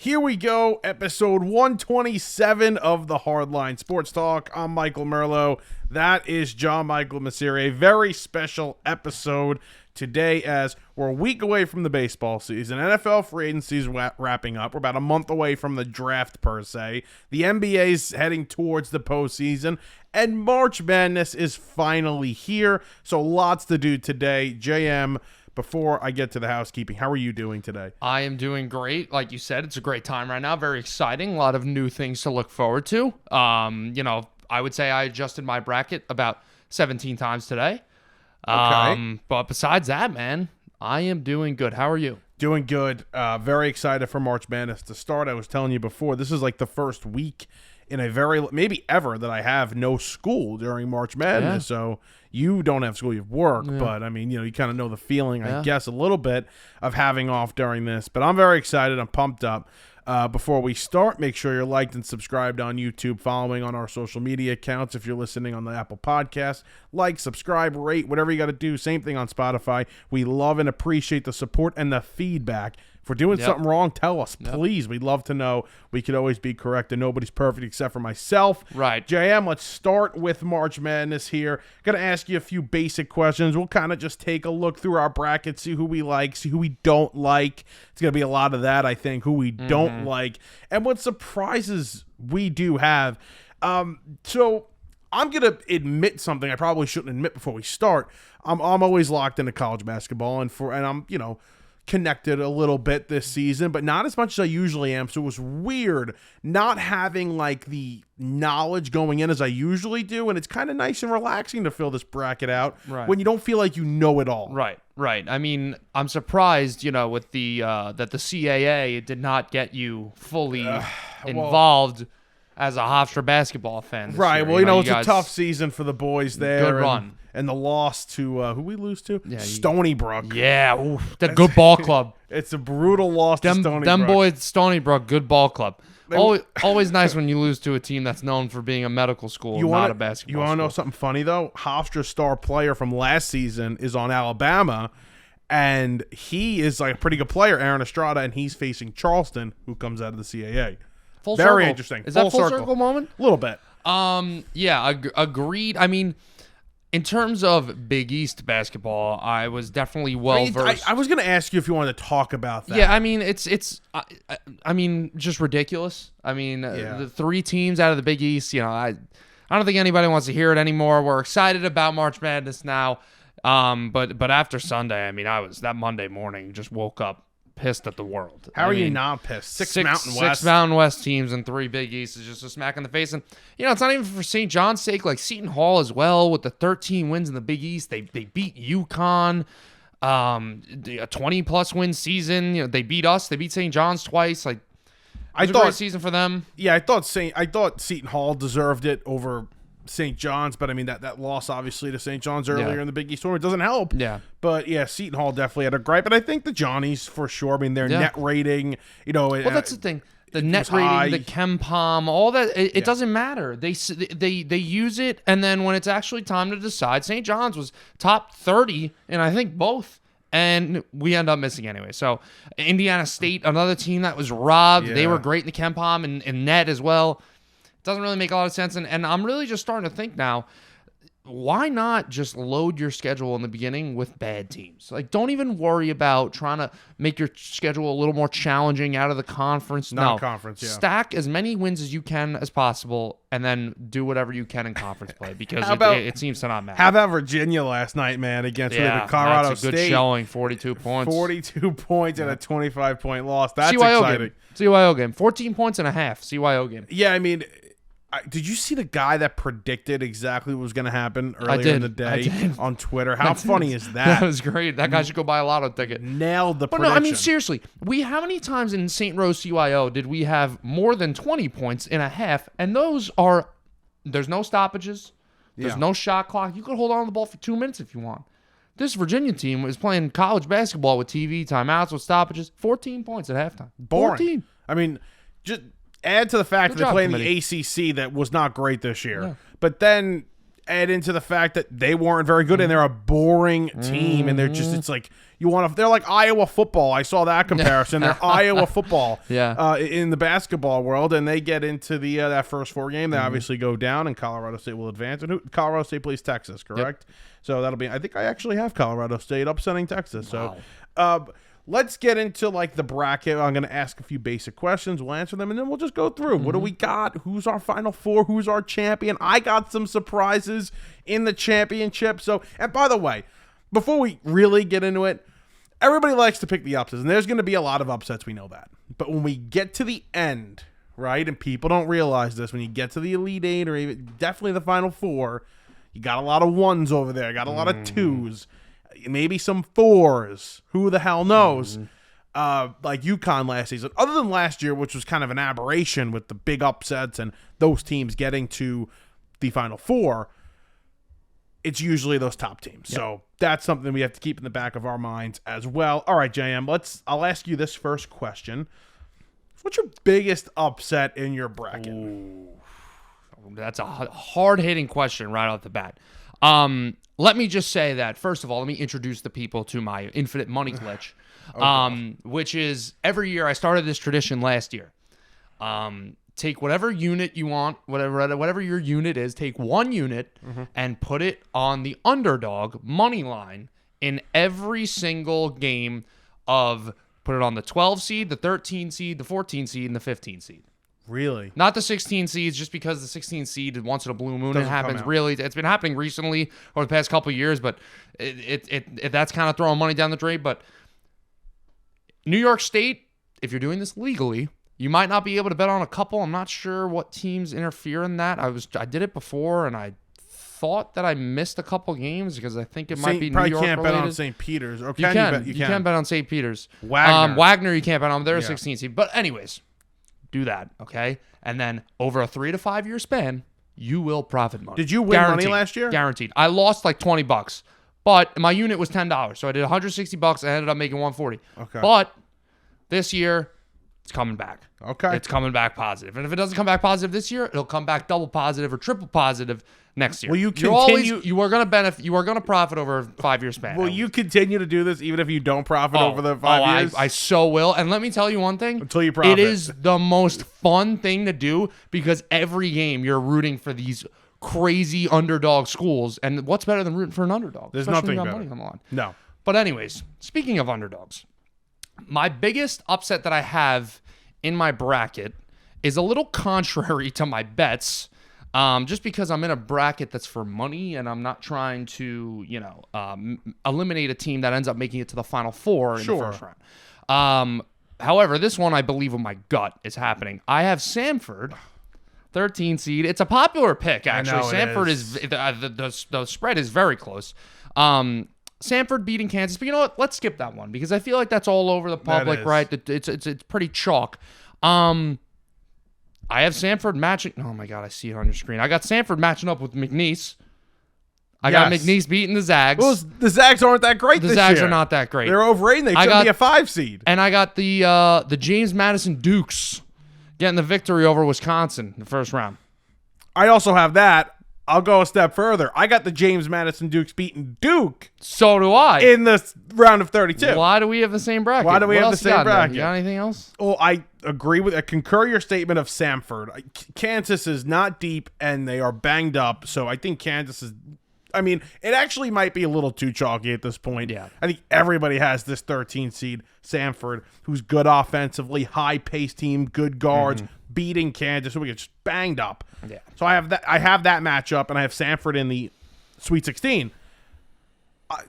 Here we go, episode 127 of the Hardline Sports Talk. I'm Michael Merlo. That is John Michael Messere. A very special episode today as we're a week away from the baseball season. NFL free agency is wrapping up. We're about a month away from the draft, per se. The NBA's heading towards the postseason, and March Madness is finally here. So lots to do today. JM, before I get to the housekeeping, how are you doing today? I am doing great. Like you said, it's a great time right now. Very exciting. A lot of new things to look forward to. I would say I adjusted my bracket about 17 times today. Okay. But besides that, man, I am doing good. How are you? Doing good. Very excited for March Madness to start. I was telling you before, this is like the first week in maybe ever that I have no school during March Madness. Yeah. So you don't have school, you have work, but I mean, you kind of know the feeling, I guess, a little bit of having off during this. But I'm very excited. I'm pumped up. Before we start, make sure you're liked and subscribed on YouTube, following on our social media accounts. If you're listening on the Apple Podcast, like, subscribe, rate, whatever you got to do. Same thing on Spotify. We love and appreciate the support and the feedback. If we're doing something wrong, tell us, please. We'd love to know. We could always be corrected. Nobody's perfect except for myself. Right. JM, let's start with March Madness here. Going to ask you a few basic questions. We'll kind of just take a look through our bracket, see who we like, see who we don't like. It's going to be a lot of that, I think, who we don't like, and what surprises we do have. So I'm going to admit something I probably shouldn't admit before we start. I'm always locked into college basketball, and I'm, connected a little bit this season, but not as much as I usually am. So it was weird not having like the knowledge going in as I usually do. And it's kind of nice and relaxing to fill this bracket out when you don't feel like you know it all. Right. I mean, I'm surprised, with the that the CAA did not get you fully involved as a Hofstra basketball fan. Right. Year. Well, it's a tough season for the boys there. Good run. And the loss to, who we lose to? Stony Brook. Yeah, the good ball club. It's a brutal loss to Stony Brook. Them boys, Stony Brook, good ball club. Always nice when you lose to a team that's known for being a medical school, not a basketball school. You want to know something funny, though? Hofstra's star player from last season is on Alabama, and he is like a pretty good player, Aaron Estrada, and he's facing Charleston, who comes out of the CAA. Very interesting. Is that full circle moment? A little bit. Agreed. I mean, in terms of Big East basketball, I was definitely well-versed. I was going to ask you if you wanted to talk about that. Yeah, I mean, it's just ridiculous. I mean, the three teams out of the Big East, I don't think anybody wants to hear it anymore. We're excited about March Madness now. But after Sunday, I mean, that Monday morning, just woke up pissed at the world. How are you not pissed? Six Mountain West teams and three Big East is just a smack in the face. And, it's not even for St. John's sake. Like Seton Hall as well, with the 13 wins in the Big East. They beat UConn, a 20-plus win season. They beat us. They beat St. John's twice. Like, it was a great season for them. Yeah, I thought Seton Hall deserved it over St. John's, but I mean that loss obviously to St. John's earlier in the Big East tournament doesn't help. Yeah. But yeah, Seton Hall definitely had a gripe, but I think the Johnnies for sure. I mean their net rating, Well, that's the thing. The net rating, high. The KenPom, all that, it doesn't matter. They use it, and then when it's actually time to decide, St. John's was top 30, and I think both, and we end up missing anyway. So Indiana State, another team that was robbed. They were great in the KenPom and net as well. Doesn't really make a lot of sense. And I'm really just starting to think now, why not just load your schedule in the beginning with bad teams? Like, don't even worry about trying to make your schedule a little more challenging out of the conference. Non-conference, Stack as many wins as you can as possible, and then do whatever you can in conference play, because it seems to not matter. How about Virginia last night, man, against Colorado State? That's a good showing, 42 points. 42 points and a 25-point loss. That's exciting. CYO game. 14 points and a half, CYO game. Yeah, I mean, did you see the guy that predicted exactly what was going to happen earlier in the day on Twitter? How funny is that? That was great. That guy should go buy a lotto ticket. Nailed the prediction. No, I mean, seriously, how many times in St. Rose CYO did we have more than 20 points in a half? And there's no stoppages. There's no shot clock. You could hold on to the ball for 2 minutes if you want. This Virginia team was playing college basketball with TV timeouts, with stoppages. 14 points at halftime. Boring. 14. I mean, just add to the fact that they play in the ACC that was not great this year. Yeah. But then add into the fact that they weren't very good and they're a boring team and they're just, it's like, they're like Iowa football. I saw that comparison. They're Iowa football in the basketball world, and they get into the that first 4 game. They obviously go down, and Colorado State will advance. And Colorado State plays Texas, correct? Yep. So that'll be, I think I actually have Colorado State upsetting Texas. Wow. So let's get into like the bracket. I'm going to ask a few basic questions. We'll answer them, and then we'll just go through. What do we got? Who's our Final Four? Who's our champion? I got some surprises in the championship. So, and by the way, before we really get into it, everybody likes to pick the upsets, and there's going to be a lot of upsets. We know that. But when we get to the end, right, and people don't realize this, when you get to the Elite Eight or even definitely the Final Four, you got a lot of 1s over there, got a lot of 2s, maybe some 4s. Who the hell knows? Like UConn last season. Other than last year, which was kind of an aberration with the big upsets and those teams getting to the Final Four, it's usually those top teams. Yep. So that's something we have to keep in the back of our minds as well. All right, JM, I'll ask you this first question. What's your biggest upset in your bracket? Ooh, that's a hard-hitting question right off the bat. Let me just say that, first of all, let me introduce the people to my infinite money glitch, which is every year. I started this tradition last year. Take whatever unit you want, whatever your unit is, take one unit and put it on the underdog money line in every single game put it on the 12 seed, the 13 seed, the 14 seed, and the 15 seed. Really? Not the 16 seeds, just because the 16 seed, once in a blue moon, Doesn't it happens. Really, it's been happening recently over the past couple of years, but it that's kind of throwing money down the drain. But New York State, if you're doing this legally, you might not be able to bet on a couple. I'm not sure what teams interfere in that. I did it before, and I thought that I missed a couple games because I think it might be New York related. Probably can't bet on St. Peter's. Or you can bet on St. Peter's. Wagner you can't bet on. They're a 16 seed. But anyways, do that, okay? And then over a 3 to 5 year span, you will profit money. Did you win money last year? Guaranteed. I lost like $20, but my unit was $10, so I did $160. I ended up making $140. Okay. But this year, it's coming back. Okay. It's coming back positive. And if it doesn't come back positive this year, it'll come back double positive or triple positive next year. Will you continue? You are going to benefit. You are going to profit over a 5 year span. Will you continue to do this even if you don't profit over the 5 years? I so will. And let me tell you one thing. Until you profit. It is the most fun thing to do because every game you're rooting for these crazy underdog schools. And what's better than rooting for an underdog? There's Especially nothing when you got better. money on the line. No. But anyways, speaking of underdogs, my biggest upset that I have in my bracket is a little contrary to my bets, just because I'm in a bracket that's for money and I'm not trying to, eliminate a team that ends up making it to the Final Four in the first round. However, this one I believe with my gut is happening. I have Samford, 13 seed. It's a popular pick, actually. Samford is the spread is very close. Samford beating Kansas, but you know what? Let's skip that one because I feel like that's all over the public, right? It's pretty chalk. I have Samford matching. Oh my God, I see it on your screen. I got Samford matching up with McNeese. I got McNeese beating the Zags. Well, the Zags aren't that great this year. The Zags are not that great. They're overrated. They should be a 5 seed. And I got the James Madison Dukes getting the victory over Wisconsin in the first round. I also have that. I'll go a step further. I got the James Madison Dukes beating Duke. So do I. In the round of 32. Why do we have the same bracket? Why do we have the same bracket? You got anything else? Oh, I concur your statement of Samford. Kansas is not deep and they are banged up. So I think Kansas is, it actually might be a little too chalky at this point. Yeah. I think everybody has this 13 seed Samford, who's good offensively, high pace team, good guards, beating Kansas, who we get just banged up. Yeah. So I have that matchup, and I have Samford in the Sweet 16.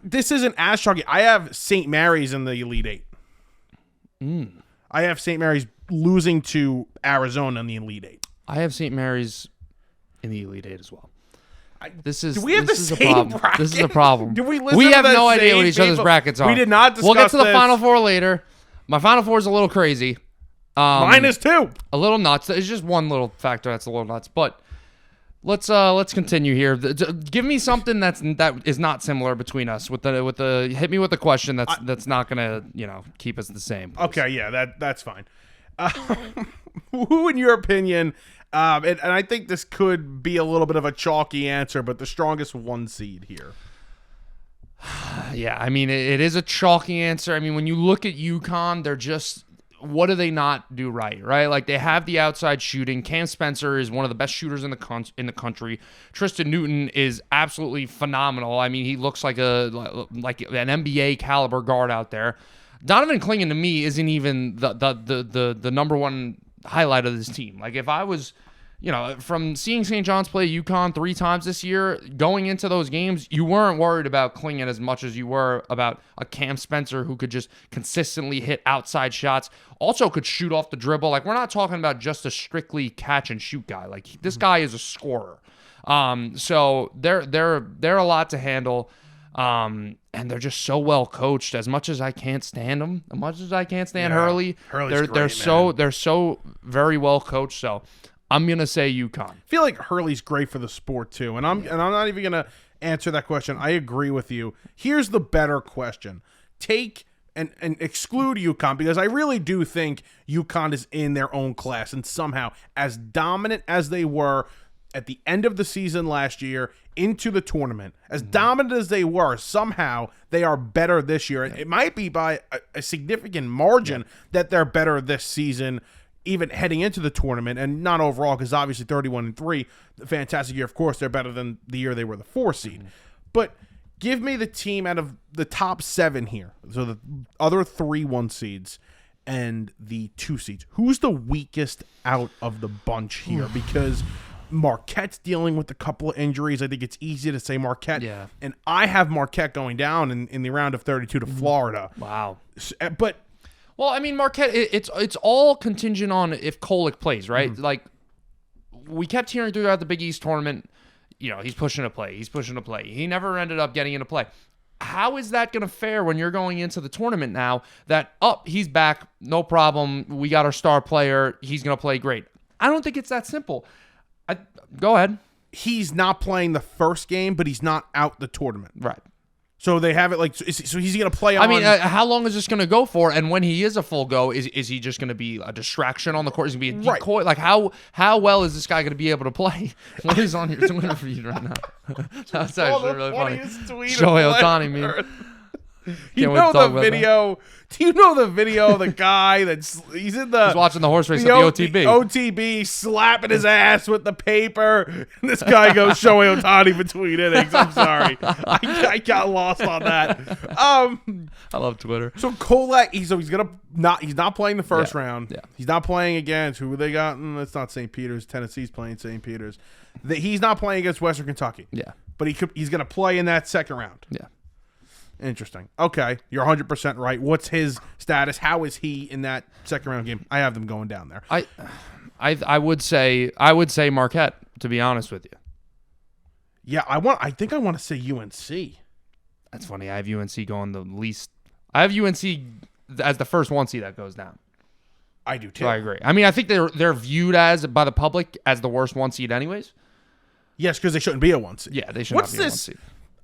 This isn't as chalky. I have St. Mary's in the Elite Eight. I have St. Mary's losing to Arizona in the Elite Eight. I have St. Mary's in the Elite Eight as well. Do we have the same bracket? This is a problem. Do we listen We to have the no idea same what each other's people? brackets are. We did not discuss We'll get to the this. Final Four later. My Final Four is a little crazy. Mine is too. A little nuts. It's just one little factor that's a little nuts. But let's continue here. Give me something that is not similar between us. Hit me with a question that's not gonna keep us the same. Please. Okay, yeah, that's fine. Who, in your opinion, And I think this could be a little bit of a chalky answer, but the strongest 1 seed here. Yeah, I mean, it is a chalky answer. I mean, when you look at UConn, they're just, what do they not do right? Like, they have the outside shooting. Cam Spencer is one of the best shooters in the country. Tristan Newton is absolutely phenomenal. I mean, he looks like an NBA caliber guard out there. Donovan Clingan, to me, isn't even the number one highlight of this team. Like, if I was, from seeing St. John's play UConn 3 times this year, going into those games, you weren't worried about Clingan as much as you were about a Cam Spencer who could just consistently hit outside shots, also could shoot off the dribble. Like, we're not talking about just a strictly catch and shoot guy. Like, this guy is a scorer. So they're a lot to handle. And they're just so well coached. As much as I can't stand them, as much as I can't stand Hurley, they're so very well coached. So I'm gonna say UConn. I feel like Hurley's great for the sport too, and I'm not even gonna answer that question. I agree with you. Here's the better question: take and exclude UConn, because I really do think UConn is in their own class, and somehow, as dominant as they were at the end of the season last year into the tournament, as dominant as they were, somehow they are better this year. It might be by a significant margin that they're better this season, even heading into the tournament, and not overall, because obviously 31-3, fantastic year. Of course, they're better than the year they were the 4 seed. But give me the team out of the top 7 here. So the other 3 1 seeds and the 2 seeds. Who's the weakest out of the bunch here? Because Marquette's dealing with a couple of injuries. I think it's easy to say Marquette. Yeah. And I have Marquette going down in the round of 32 to Florida. Wow. But well, I mean, Marquette, it's all contingent on if Kolek plays, right? Like, we kept hearing throughout the Big East tournament, he's pushing to play. He's pushing to play. He never ended up getting into play. How is that going to fare when you're going into the tournament now that, he's back, no problem, we got our star player, he's going to play great? I don't think it's that simple. Go ahead. He's not playing the first game, but he's not out the tournament. Right. So they have it like, so he's going to play on. I mean, how long is this going to go for? And when he is a full go, is he just going to be a distraction on the court? Is he going to be a decoy? Right. Like, how well is this guy going to be know play? What is on your Twitter feed right now? That's actually really funny. Shohei Ohtani meme. You know the video. Do you know the video of the guy he's watching the horse race at the OTB? OTB slapping his ass with the paper. And this guy goes Shohei Ohtani between innings. I'm sorry, I got lost on that. I love Twitter. So Kolek, he's not playing the first round. Yeah. He's not playing against who they got. It's not St. Peter's. Tennessee's playing St. Peter's. He's not playing against Western Kentucky. Yeah, but he's going to play in that second round. Yeah. Interesting. Okay, you're 100% right. What's his status? How is he in that second round game? I have them going down there. I would say Marquette, to be honest with you. Yeah, I think I want to say UNC. That's funny. I have UNC going the least. I have UNC as the first 1 seed that goes down. I do too. So I agree. I mean, I think they're viewed by the public as the worst 1 seed anyways. Yes, because they shouldn't be a 1 seed. Yeah, they should not be a 1 seed.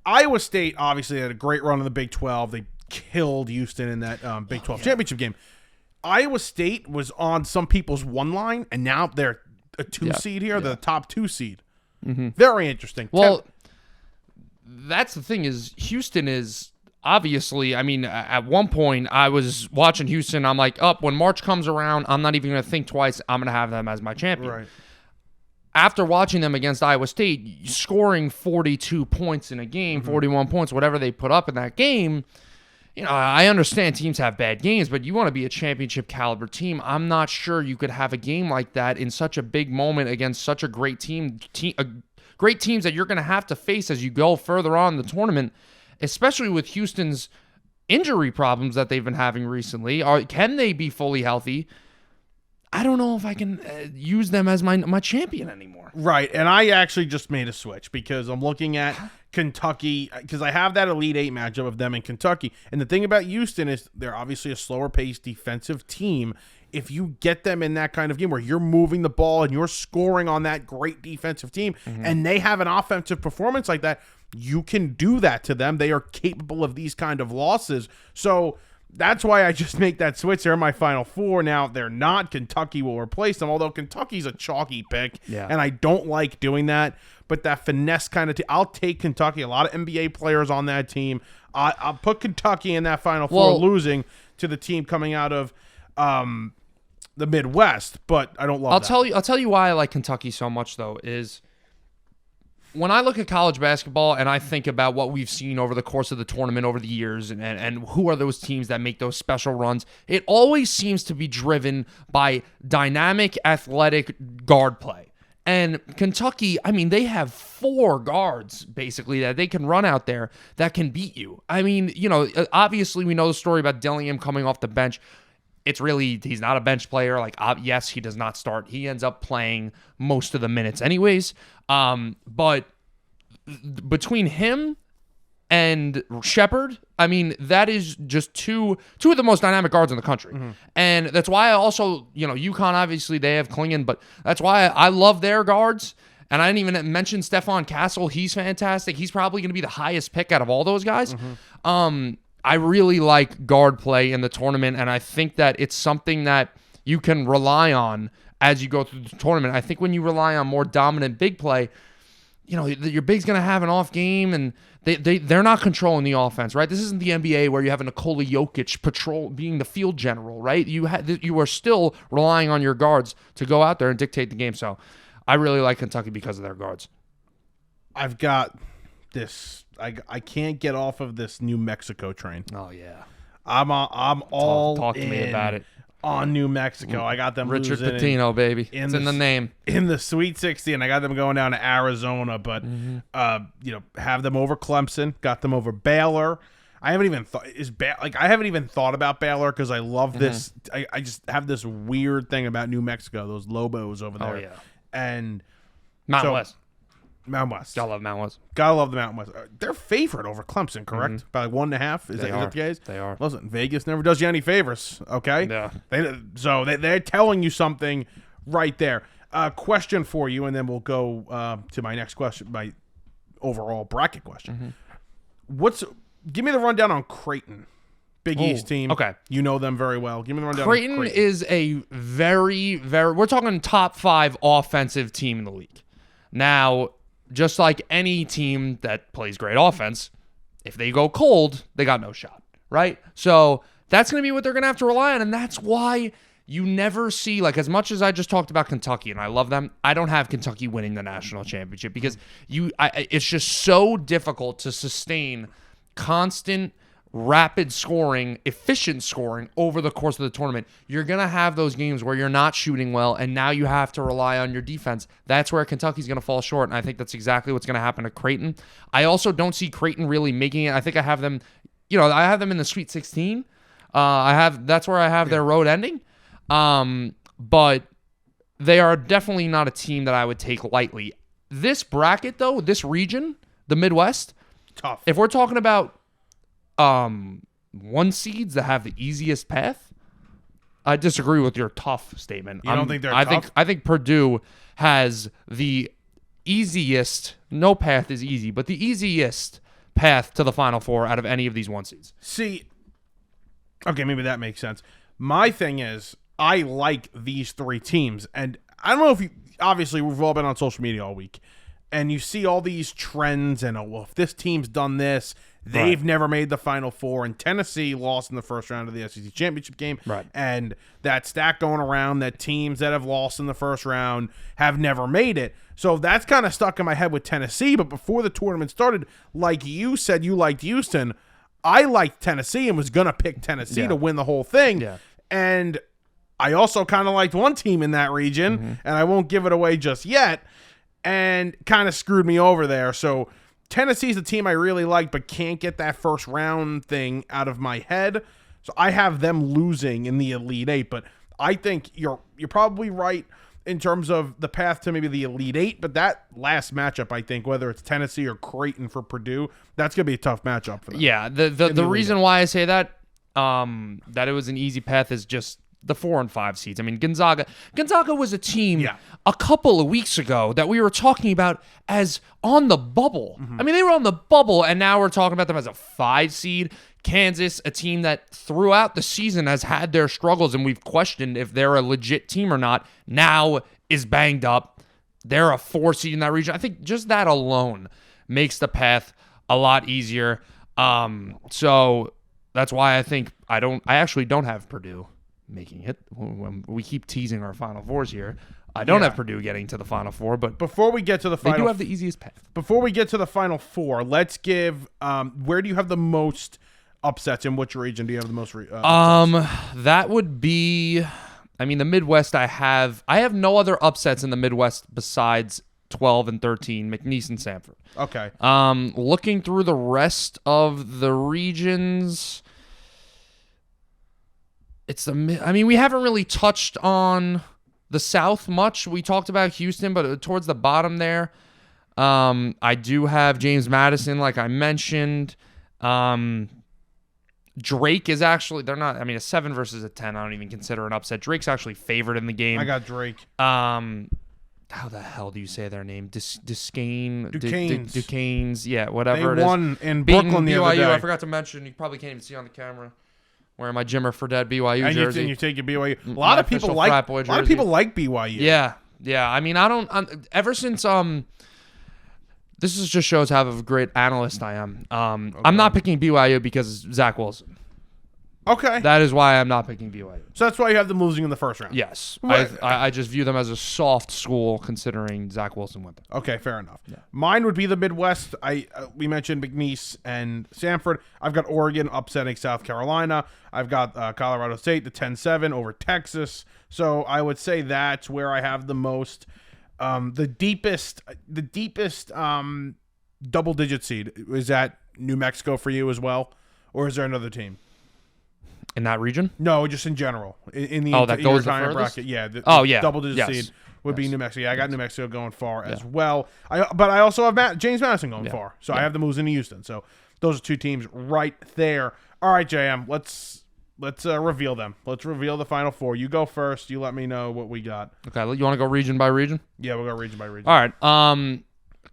Iowa State obviously had a great run in the Big 12. They killed Houston in that Big 12 championship game. Iowa State was on some people's 1 line, and now they're a 2 seed here. They're the top 2 seed. Very interesting. Well, that's the thing is Houston is obviously, I mean, at one point I was watching Houston. I'm like, when March comes around, I'm not even going to think twice. I'm going to have them as my champion. Right. After watching them against Iowa State, scoring 42 points in a game, 41 points, whatever they put up in that game, I understand teams have bad games, but you want to be a championship caliber team. I'm not sure you could have a game like that in such a big moment against such a great team great teams that you're going to have to face as you go further on in the tournament, especially with Houston's injury problems that they've been having recently. Can they be fully healthy? I don't know if I can use them as my champion anymore. Right, and I actually just made a switch because I'm looking at Kentucky, because I have that Elite Eight matchup of them and Kentucky. And the thing about Houston is they're obviously a slower-paced defensive team. If you get them in that kind of game where you're moving the ball and you're scoring on that great defensive team, and they have an offensive performance like that, you can do that to them. They are capable of these kind of losses. So that's why I just make that switch. They're in my Final Four. Now, if they're not, Kentucky will replace them, although Kentucky's a chalky pick, and I don't like doing that. But that finesse kind of I'll take Kentucky. A lot of NBA players on that team. I'll put Kentucky in that Final Four, losing to the team coming out of the Midwest, but I don't love I'll tell you why I like Kentucky so much, though, is when I look at college basketball and I think about what we've seen over the course of the tournament over the years and who are those teams that make those special runs, it always seems to be driven by dynamic, athletic guard play. And Kentucky, I mean, they have 4 guards, basically, that they can run out there that can beat you. I mean, obviously we know the story about Dillingham coming off the bench. He's not a bench player. Like, yes, he does not start. He ends up playing most of the minutes anyways. But between him and Shepard, I mean, that is just two of the most dynamic guards in the country. Mm-hmm. And that's why I also, UConn, obviously, they have Klingon, but that's why I love their guards. And I didn't even mention Stephon Castle. He's fantastic. He's probably going to be the highest pick out of all those guys. Mm-hmm. I really like guard play in the tournament, and I think that it's something that you can rely on as you go through the tournament. I think when you rely on more dominant big play, your big's going to have an off game, and they're not controlling the offense, right? This isn't the NBA where you have a Nikola Jokic being the field general, right? You are still relying on your guards to go out there and dictate the game. So I really like Kentucky because of their guards. I've got this. I can't get off of this New Mexico train. Oh yeah, I'm all talk to me about it. On New Mexico. I got them Richard Pitino, baby. It's in the name. In the Sweet 16, I got them going down to Arizona, but have them over Clemson, got them over Baylor. I haven't even thought about Baylor because I love this. I just have this weird thing about New Mexico, those Lobos over there. Oh yeah. And Mountain West. Mountain West. Gotta love Mountain West. Gotta love the Mountain West. They're favored over Clemson, correct? Mm-hmm. By like 1.5? Is that the case? They are. Listen, Vegas never does you any favors, okay? Yeah. They're telling you something right there. Question for you, and then we'll go to my next question, my overall bracket question. Mm-hmm. Give me the rundown on Creighton. Big East team. Okay. You know them very well. Give me the rundown Creighton on Creighton. is a very, very, we're talking top 5 offensive team in the league. Now, just like any team that plays great offense, if they go cold, they got no shot, right? So that's going to be what they're going to have to rely on, and that's why you never see, like, as much as I just talked about Kentucky, and I love them, I don't have Kentucky winning the national championship because it's just so difficult to sustain constant, rapid scoring, efficient scoring over the course of the tournament. You're going to have those games where you're not shooting well, and now you have to rely on your defense. That's where Kentucky's going to fall short, and I think that's exactly what's going to happen to Creighton. I also don't see Creighton really making it. I think I have them, I have them in the Sweet 16. That's where I have their road ending. But they are definitely not a team that I would take lightly. This bracket, though, this region, the Midwest, tough. If we're talking about 1 seeds that have the easiest path, I disagree with your tough statement. You don't think they're tough? I think Purdue has the easiest. No path is easy, but the easiest path to the Final Four out of any of these 1 seeds. See, okay, maybe that makes sense. My thing is, I like these 3 teams, and I don't know if obviously we've all been on social media all week, and you see all these trends, and if this team's done this, they've never made the Final Four, and Tennessee lost in the first round of the SEC championship game. Right. And that stat going around that teams that have lost in the first round have never made it. So that's kind of stuck in my head with Tennessee. But before the tournament started, like you said, you liked Houston. I liked Tennessee and was going to pick Tennessee to win the whole thing. Yeah. And I also kind of liked one team in that region, and I won't give it away just yet, and kind of screwed me over there. So Tennessee's a team I really like, but can't get that first round thing out of my head. So I have them losing in the Elite Eight, but I think you're probably right in terms of the path to maybe the Elite Eight. But that last matchup, I think, whether it's Tennessee or Creighton for Purdue, that's gonna be a tough matchup for them. Yeah, the reason why I say that it was an easy path is just the 4 and 5 seeds. I mean, Gonzaga was a team a couple of weeks ago that we were talking about as on the bubble. I mean, they were on the bubble, and now we're talking about them as a 5 seed. Kansas, a team that throughout the season has had their struggles, and we've questioned if they're a legit team or not, now is banged up. They're a 4 seed in that region. I think just that alone makes the path a lot easier. So that's why I think I actually don't have Purdue making it. We keep teasing our Final Fours here. I don't have Purdue getting to the Final Four, but before we get to the Final, they do have the easiest path. Before we get to the Final Four, let's give where do you have the most upsets? In which region do you have the most upsets? That would be, I mean, the Midwest. I have no other upsets in the Midwest besides 12 and 13, McNeese and Sanford. Okay. Looking through the rest of the regions, we haven't really touched on the South much. We talked about Houston, but towards the bottom there, I do have James Madison, like I mentioned. Drake is actually, they're not, I mean, a 7 versus a 10, I don't even consider an upset. Drake's actually favored in the game. I got Drake. How the hell do you say their name? Duquesnes. Duquesnes. Yeah, whatever they it is. won in Brooklyn the other day. I forgot to mention, you probably can't even see on the camera, wearing my Jimmer Fredette BYU and jersey. And you take your BYU. A lot of people like BYU. Yeah. I mean, ever since this just shows how of a great analyst I am. Okay. I'm not picking BYU because Zach Wilson. Okay. That is why I'm not picking BYU. So that's why you have them losing in the first round. Yes. I just view them as a soft school considering Zach Wilson went there. Okay, fair enough. Yeah. Mine would be the Midwest. We mentioned McNeese and Sanford. I've got Oregon upsetting South Carolina. I've got Colorado State, the 10-7 over Texas. So I would say that's where I have the most, the deepest double-digit seed. Is that New Mexico for you as well? Or is there another team? In that region? No, just in general. In the that goes the furthest? bracket. Yeah. Double-digit seed would be New Mexico. Yeah, I got New Mexico going far as well. But I also have James Madison going far. So I have them losing to Houston. So those are 2 teams right there. All right, JM, let's reveal them. Let's reveal the Final Four. You go first. You let me know what we got. Okay, you want to go region by region? Yeah, we'll go region by region. All right.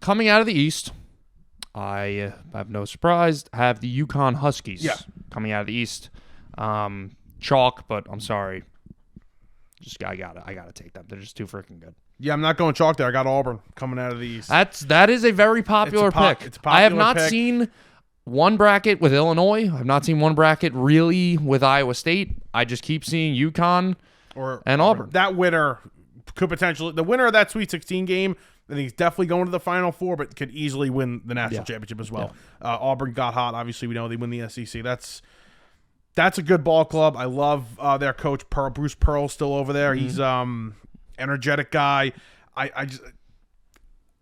Coming out of the East, I have no surprise, have the UConn Huskies coming out of the East. Chalk, but I'm sorry. I gotta take them. They're just too freaking good. Yeah, I'm not going chalk there. I got Auburn coming out of the East. That is a very popular pick. It's a popular I have not pick. seen one bracket with Illinois. I've not seen one bracket really with Iowa State. I just keep seeing UConn and Auburn. That winner could potentially, the winner of that Sweet 16 game, I think he's definitely going to the Final Four, but could easily win the national championship as well. Yeah. Auburn got hot. Obviously, we know they win the SEC. That's a good ball club. I love their coach, Bruce Pearl's still over there. Mm-hmm. He's energetic guy. I just,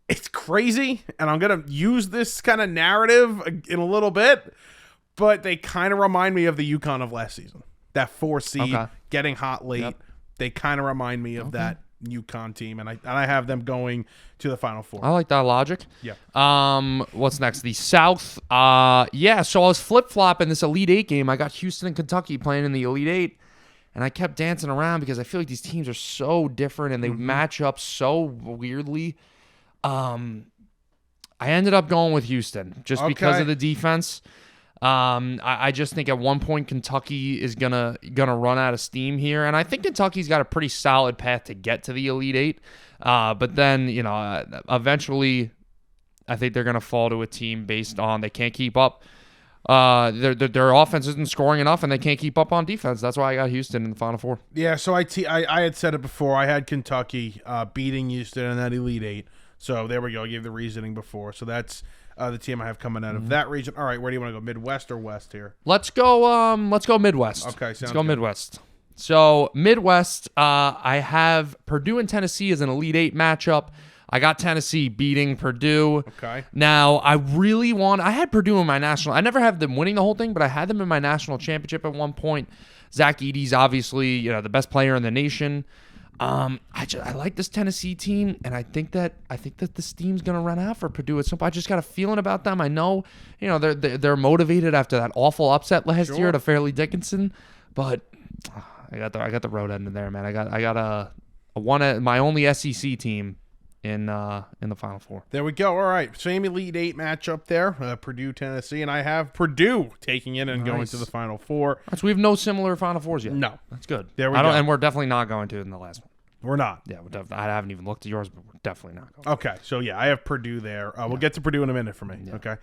it's crazy, and I'm gonna use this kind of narrative in a little bit, but they kind of remind me of the UConn of last season. That 4 seed getting hot late. Yep. They kind of remind me of that UConn team, and I have them going to the Final Four. I like that logic. Yeah. What's next? The South. So I was flip-flopping this Elite Eight game. I got Houston and Kentucky playing in the Elite Eight, and I kept dancing around because I feel like these teams are so different and they match up so weirdly. I ended up going with Houston just because of the defense. I just think at one point Kentucky is gonna run out of steam here, and I think Kentucky's got a pretty solid path to get to the Elite Eight. But then eventually, I think they're gonna fall to a team based on they can't keep up. Their offense isn't scoring enough, and they can't keep up on defense. That's why I got Houston in the Final Four. Yeah, so I had said it before. I had Kentucky beating Houston in that Elite Eight. So there we go. I gave the reasoning before. So that's the team I have coming out of that region. All right, where do you want to go? Midwest or West here? Let's go Midwest. Okay, let's go Midwest. So Midwest, I have Purdue and Tennessee as an Elite Eight matchup. I got Tennessee beating Purdue. Okay. Now, I had Purdue in my national. I never have them winning the whole thing, but I had them in my national championship at one point. Zach Edey's obviously, the best player in the nation. I like this Tennessee team, and I think that the steam's gonna run out for Purdue at some point. I just got a feeling about them. I know, they're motivated after that awful upset last year to Fairleigh Dickinson, but I got the road end in there, man. I got my only SEC team in the Final Four. There we go. All right, same Elite Eight matchup there, Purdue, Tennessee, and I have Purdue taking it and going to the Final Four. So we have no similar Final Fours yet. No, that's good. There we go. And we're definitely not going to in the last one. We're not. Yeah, I haven't even looked at yours, but we're definitely not going. Okay, so yeah, I have Purdue there. We'll get to Purdue in a minute for me. Yeah. Okay,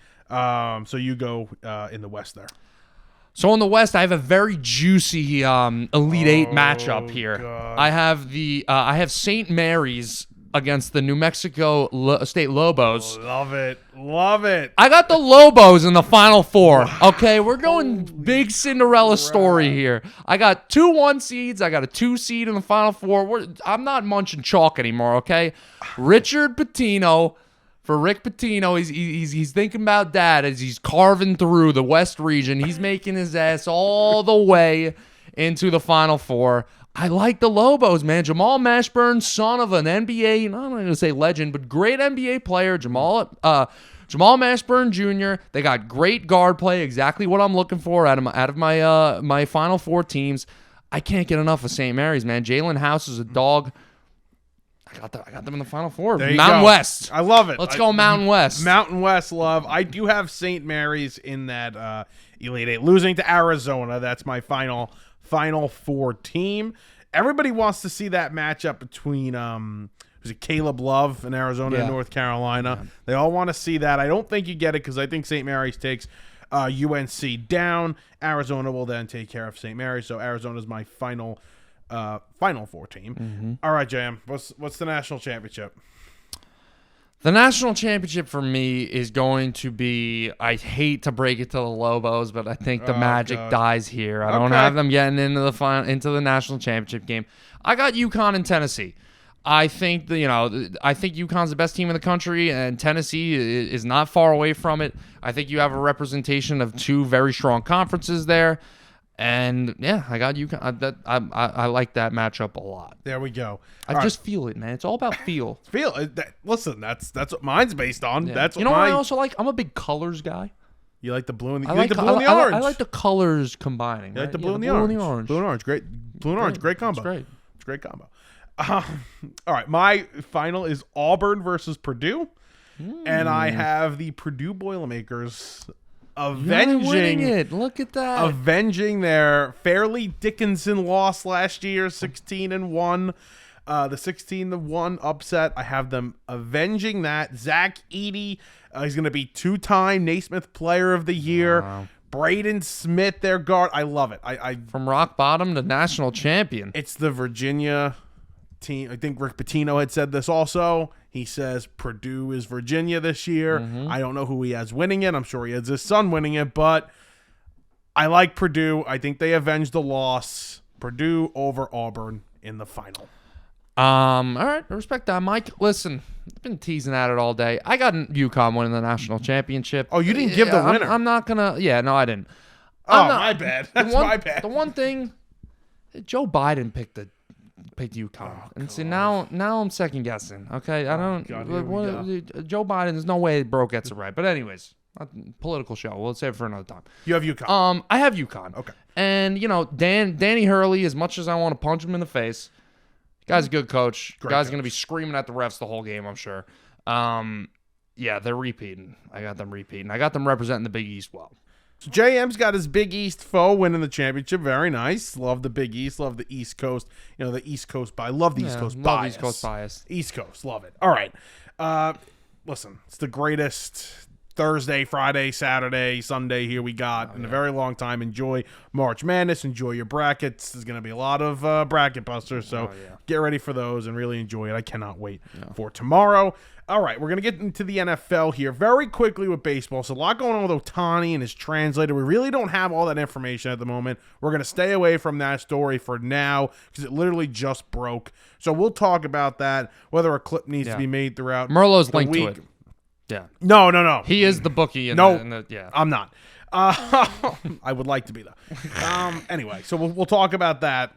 so you go in the West there. So in the West, I have a very juicy Elite Eight matchup here. God. I have St. Mary's against the New Mexico State Lobos. Love it. Love it. I got the Lobos in the Final Four. Okay, we're going big Cinderella story here. I got 2 1 seeds. I got a 2 seed in the Final Four. I'm not munching chalk anymore, okay? Richard Pitino. For Rick Pitino, he's thinking about that as he's carving through the West region. He's making his ass all the way into the Final Four. I like the Lobos, man. Jamal Mashburn, son of an NBA, I'm not going to say legend, but great NBA player. Jamal Mashburn Jr. They got great guard play, exactly what I'm looking for out of my Final Four teams. I can't get enough of St. Mary's, man. Jalen House is a dog. I got them in the Final Four. Mountain West. I love it. Let's go Mountain West. Mountain West love. I do have St. Mary's in that Elite Eight, losing to Arizona. That's my Final Four team. Everybody wants to see that matchup between was it Caleb Love in Arizona and North Carolina. Yeah. They all want to see that. I don't think you get it because I think St. Mary's takes UNC down. Arizona will then take care of St. Mary's. So Arizona's my Final Four team. Mm-hmm. All right, JM. What's the national championship? The national championship for me is going to be, I hate to break it to the Lobos, but I think the magic dies here. I don't have them getting into the national championship game. I got UConn and Tennessee. I think UConn's the best team in the country, and Tennessee is not far away from it. I think you have a representation of 2 very strong conferences there. And yeah, I got UConn. I like that matchup a lot. There we go. I just feel it, man. It's all about feel. Listen, that's what mine's based on. Yeah. That's what what I also like. I'm a big colors guy. You like the blue and the orange. I like the colors combining. You like the blue and the orange. Blue and orange, great. Blue and orange, great combo. It's a great combo. All right, my final is Auburn versus Purdue, and I have the Purdue Boilermakers avenging it. Look at that. Avenging their Fairleigh Dickinson loss last year, 16-1. The 16-1 upset. I have them avenging that. Zach Edey, he's going to be 2-time Naismith Player of the Year. Wow. Braden Smith, their guard. I love it. I from rock bottom to national champion. It's the Virginia team. I think Rick Pitino had said this also. He says Purdue is Virginia this year. Mm-hmm. I don't know who he has winning it. I'm sure he has his son winning it, but I like Purdue. I think they avenged the loss. Purdue over Auburn in the final. All right, I respect that, Mike. Listen, I've been teasing at it all day. I got UConn winning the national championship. Oh, you didn't give the winner. I'm not gonna. Yeah, no, I didn't. My bad. That's my bad. The one thing, Joe Biden picked UConn, and see now I'm second guessing. Okay, I don't. Joe Biden, there's no way Bro gets it right. But anyways, political show. We'll save it for another time. You have UConn. I have UConn. Okay. And Danny Hurley, as much as I want to punch him in the face, guy's a good coach. Guy's going to be screaming at the refs the whole game, I'm sure. Yeah, they're repeating. I got them repeating. I got them representing the Big East well. So JM's got his Big East foe winning the championship. Very nice. Love the Big East. Love the East Coast. The East Coast bias. Love the East Coast bias. Love East Coast bias. East Coast. Love it. All right. Listen, it's the greatest Thursday, Friday, Saturday, Sunday here we got in a very long time. Enjoy March Madness. Enjoy your brackets. There's going to be a lot of bracket busters, so get ready for those and really enjoy it. I cannot wait for tomorrow. All right, we're going to get into the NFL here very quickly with baseball. So a lot going on with Ohtani and his translator. We really don't have all that information at the moment. We're going to stay away from that story for now because it literally just broke. So we'll talk about that, whether a clip needs to be made throughout Merlot's linked to it. Yeah. No. He is the bookie. I'm not. I would like to be, though. Anyway, so we'll talk about that.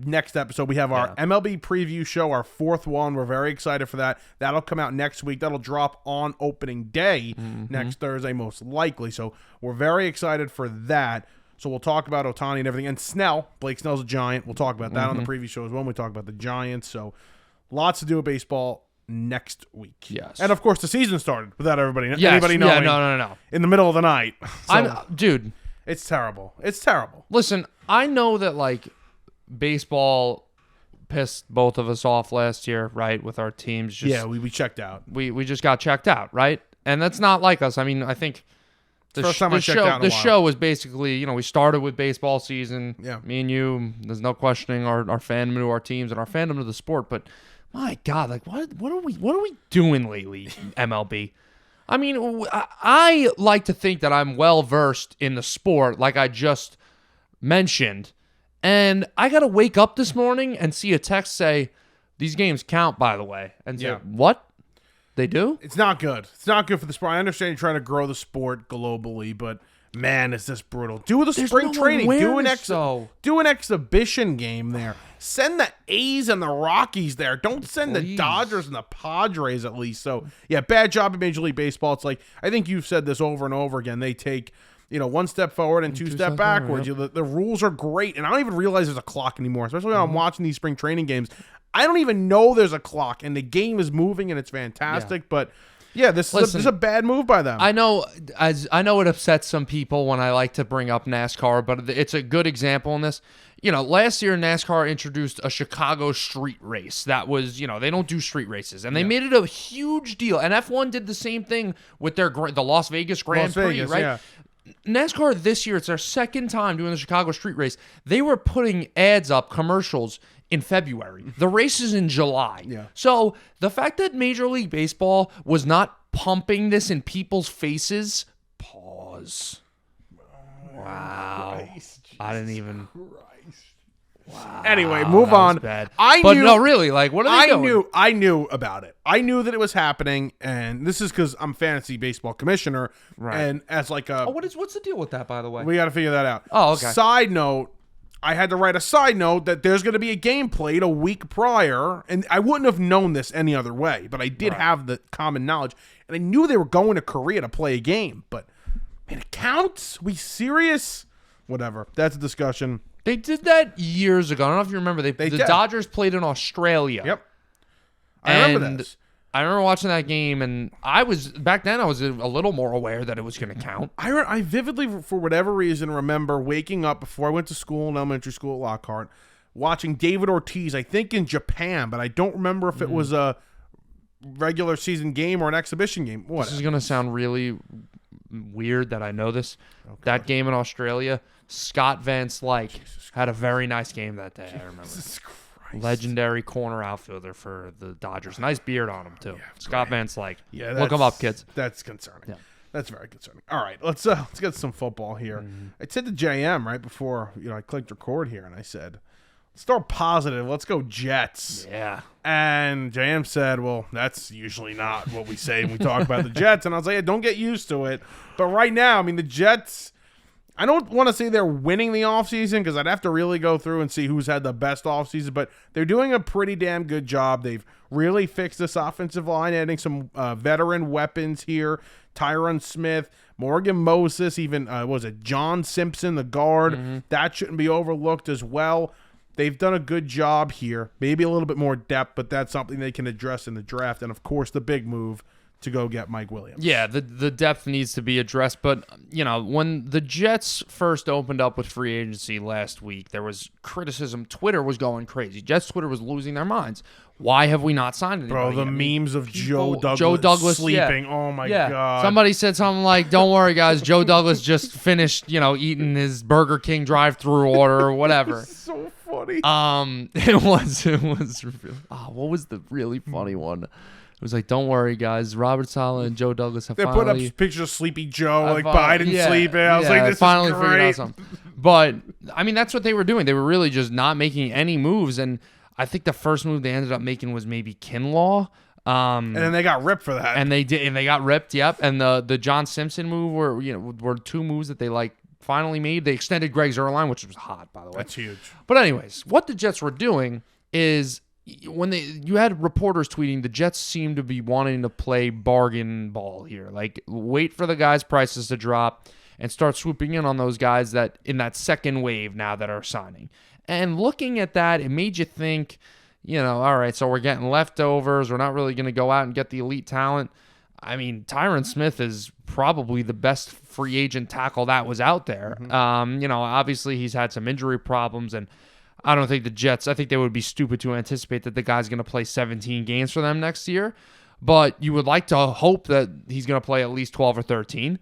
Next episode, we have our MLB preview show, our 4th one. We're very excited for that. That'll come out next week. That'll drop on opening day next Thursday, most likely. So we're very excited for that. So we'll talk about Ohtani and everything. And Snell, Blake Snell's a Giant. We'll talk about that on the preview show as well when we talk about the Giants. So lots to do with baseball. next week. Yes. And of course, the season started without anybody knowing. Yeah, no. In the middle of the night. So, dude. It's terrible. It's terrible. Listen, I know that like baseball pissed both of us off last year, right? With our teams. Just, we checked out. We just got checked out, right? And that's not like us. I mean, I think the show was basically, we started with baseball season. Yeah. Me and you, there's no questioning our fandom to our teams and our fandom to the sport. But my God, like what are we doing lately, MLB? I mean, I like to think that I'm well versed in the sport, like I just mentioned. And I got to wake up this morning and see a text say, "These games count, by the way." And say, what? They do? It's not good. It's not good for the sport. I understand you're trying to grow the sport globally, but man, is this brutal. Do the spring training. Do an exhibition game there. Send the A's and the Rockies there. Don't send the Dodgers and the Padres at least. So, yeah, bad job in Major League Baseball. It's like, I think you've said this over and over again. They take, one step forward and two step backwards. The rules are great, and I don't even realize there's a clock anymore, especially when I'm watching these spring training games. I don't even know there's a clock, and the game is moving, and it's fantastic, but... Yeah, this is a bad move by them. I know it upsets some people when I like to bring up NASCAR, but it's a good example in this. Last year NASCAR introduced a Chicago street race. That was, they don't do street races, and they made it a huge deal. And F1 did the same thing with the Las Vegas Grand Prix, right? Yeah. NASCAR this year, it's their second time doing the Chicago street race. They were putting ads up, commercials, in February. The race is in July. Yeah. So the fact that Major League Baseball was not pumping this in people's faces, pause. Wow. I didn't even... Wow. Anyway, move on. Bad. No, really, like, what are they doing? I knew about it. I knew that it was happening, and this is because I'm fantasy baseball commissioner, right? And as like a... what's the deal with that, by the way? We got to figure that out. Oh, okay. Side note, I had to write a side note that there's going to be a game played a week prior, and I wouldn't have known this any other way, but I did have the common knowledge, and I knew they were going to Korea to play a game, but, man, it counts? We serious? Whatever. That's a discussion. They did that years ago. I don't know if you remember. The Dodgers played in Australia. Yep. I remember this. I remember watching that game, and back then I was a little more aware that it was going to count. I vividly, for whatever reason, remember waking up before I went to school in elementary school at Lockhart, watching David Ortiz, I think in Japan, but I don't remember if it was a regular season game or an exhibition game. What? This is going to sound really weird that I know this. Okay. That game in Australia, Scott Van Slyke had a very nice game that day, I remember. Jesus Christ. Legendary corner outfielder for the Dodgers. Nice beard on him, too. Yeah, Scott Van Slyke. Yeah, look him up, kids. That's concerning. Yeah. That's very concerning. All right, let's get some football here. Mm-hmm. I said to JM right before I clicked record here, and I said, let's start positive. Let's go Jets. Yeah. And JM said, well, that's usually not what we say when we talk about the Jets. And I was like, don't get used to it. But right now, I mean, the Jets... I don't want to say they're winning the offseason because I'd have to really go through and see who's had the best offseason, but they're doing a pretty damn good job. They've really fixed this offensive line, adding some veteran weapons here. Tyron Smith, Morgan Moses, even, John Simpson, the guard. Mm-hmm. That shouldn't be overlooked as well. They've done a good job here. Maybe a little bit more depth, but that's something they can address in the draft. And, of course, the big move to go get Mike Williams. Yeah, the depth needs to be addressed. But, when the Jets first opened up with free agency last week, there was criticism. Twitter was going crazy. Jets Twitter was losing their minds. Why have we not signed anybody? Bro, the memes of Joe Douglas sleeping. Yeah. Oh, my God. Somebody said something like, don't worry, guys. Joe Douglas just finished, eating his Burger King drive-thru order or whatever. So funny. It was. What was the really funny one? It was like, don't worry, guys. Robert Saleh and Joe Douglas have finally... They put up pictures of Sleepy Joe, like Biden sleeping. I was like, this finally is great. Figured out something. But, I mean, that's what they were doing. They were really just not making any moves. And I think the first move they ended up making was maybe Kinlaw. And then they got ripped for that. And they got ripped, yep. And the John Simpson move were two moves that they, finally made. They extended Greg Zuerlein, which was hot, by the way. That's huge. But anyways, what the Jets were doing is... when you had reporters tweeting, the Jets seem to be wanting to play bargain ball here. Like, wait for the guys' prices to drop and start swooping in on those guys that in that second wave now that are signing. And looking at that, it made you think, all right, so we're getting leftovers. We're not really going to go out and get the elite talent. I mean, Tyron Smith is probably the best free agent tackle that was out there. Obviously he's had some injury problems, and I don't think the Jets, I think they would be stupid to anticipate that the guy's going to play 17 games for them next year. But you would like to hope that he's going to play at least 12 or 13.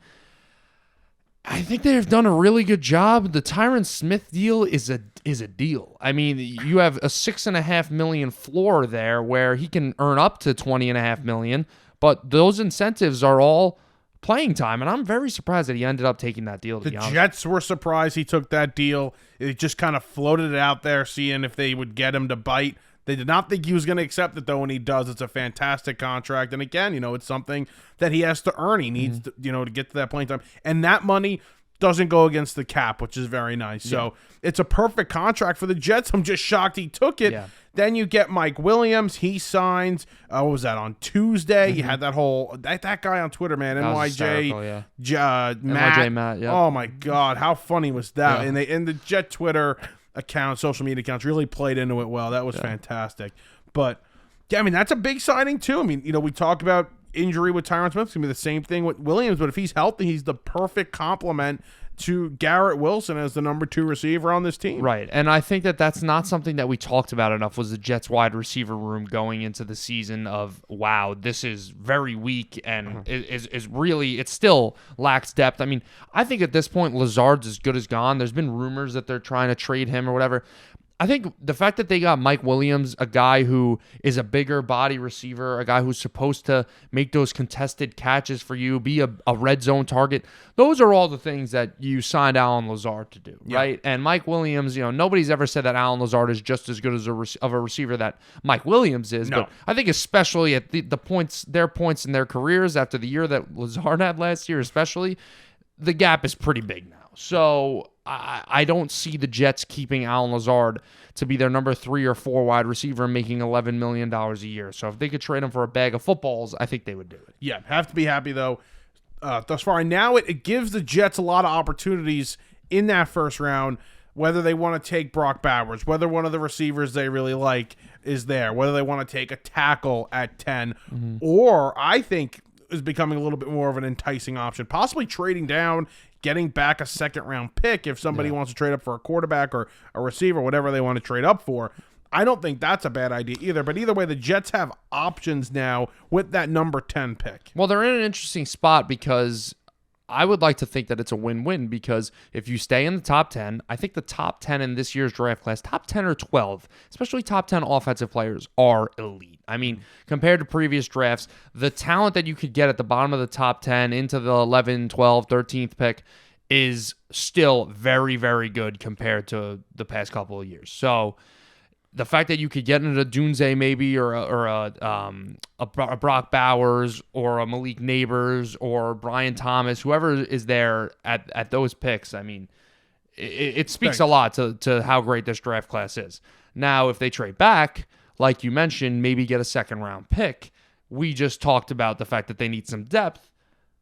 I think they've done a really good job. The Tyron Smith deal is a deal. I mean, you have a $6.5 million floor there where he can earn up to $20.5 million, but those incentives are all playing time, and I'm very surprised that he ended up taking that deal. The Jets were surprised he took that deal. It just kind of floated it out there, seeing if they would get him to bite. They did not think he was going to accept it, though, when he does. It's a fantastic contract. And again, it's something that he has to earn. He needs to, to get to that playing time. And that money doesn't go against the cap, which is very nice. Yeah. So it's a perfect contract for the Jets. I'm just shocked he took it. Yeah. Then you get Mike Williams. He signs, what was that, on Tuesday? You had that whole, that guy on Twitter, man, NYJ, Matt. NYJ Matt, yeah. Oh, my God. How funny was that? Yeah. And the Jet Twitter accounts, social media accounts, really played into it well. That was fantastic. But, yeah, I mean, that's a big signing, too. I mean, we talk about injury with Tyron Smith. It's going to be the same thing with Williams, but if he's healthy, he's the perfect complement to Garrett Wilson as the number 2 receiver on this team. Right, and I think that that's not something that we talked about enough, was the Jets wide receiver room going into the season of, wow, this is very weak and is really, it still lacks depth. I mean, I think at this point, Lazard's as good as gone. There's been rumors that they're trying to trade him or whatever. I think the fact that they got Mike Williams, a guy who is a bigger body receiver, a guy who's supposed to make those contested catches for you, be a red zone target, those are all the things that you signed Allen Lazard to do, right? And Mike Williams, nobody's ever said that Allen Lazard is just as good as of a receiver that Mike Williams is. No. But I think especially at the points in their careers after the year that Lazard had last year especially, the gap is pretty big now. So I don't see the Jets keeping Allen Lazard to be their number 3 or 4 wide receiver and making $11 million a year. So if they could trade him for a bag of footballs, I think they would do it. Yeah, have to be happy, though. Thus far, and now it gives the Jets a lot of opportunities in that first round, whether they want to take Brock Bowers, whether one of the receivers they really like is there, whether they want to take a tackle at 10, or I think is becoming a little bit more of an enticing option, possibly trading down, getting back a second-round pick if somebody wants to trade up for a quarterback or a receiver, whatever they want to trade up for. I don't think that's a bad idea either. But either way, the Jets have options now with that number 10 pick. Well, they're in an interesting spot because I would like to think that it's a win-win, because if you stay in the top 10, I think the top 10 in this year's draft class, top 10 or 12, especially top 10 offensive players, are elite. I mean, compared to previous drafts, the talent that you could get at the bottom of the top 10 into the 11, 12, 13th pick is still very, very good compared to the past couple of years. So the fact that you could get into Dunze maybe or a Brock Bowers or a Malik Neighbors or Brian Thomas, whoever is there at those picks, I mean, it speaks a lot to how great this draft class is. Now, if they trade back, like you mentioned, maybe get a second-round pick, we just talked about the fact that they need some depth.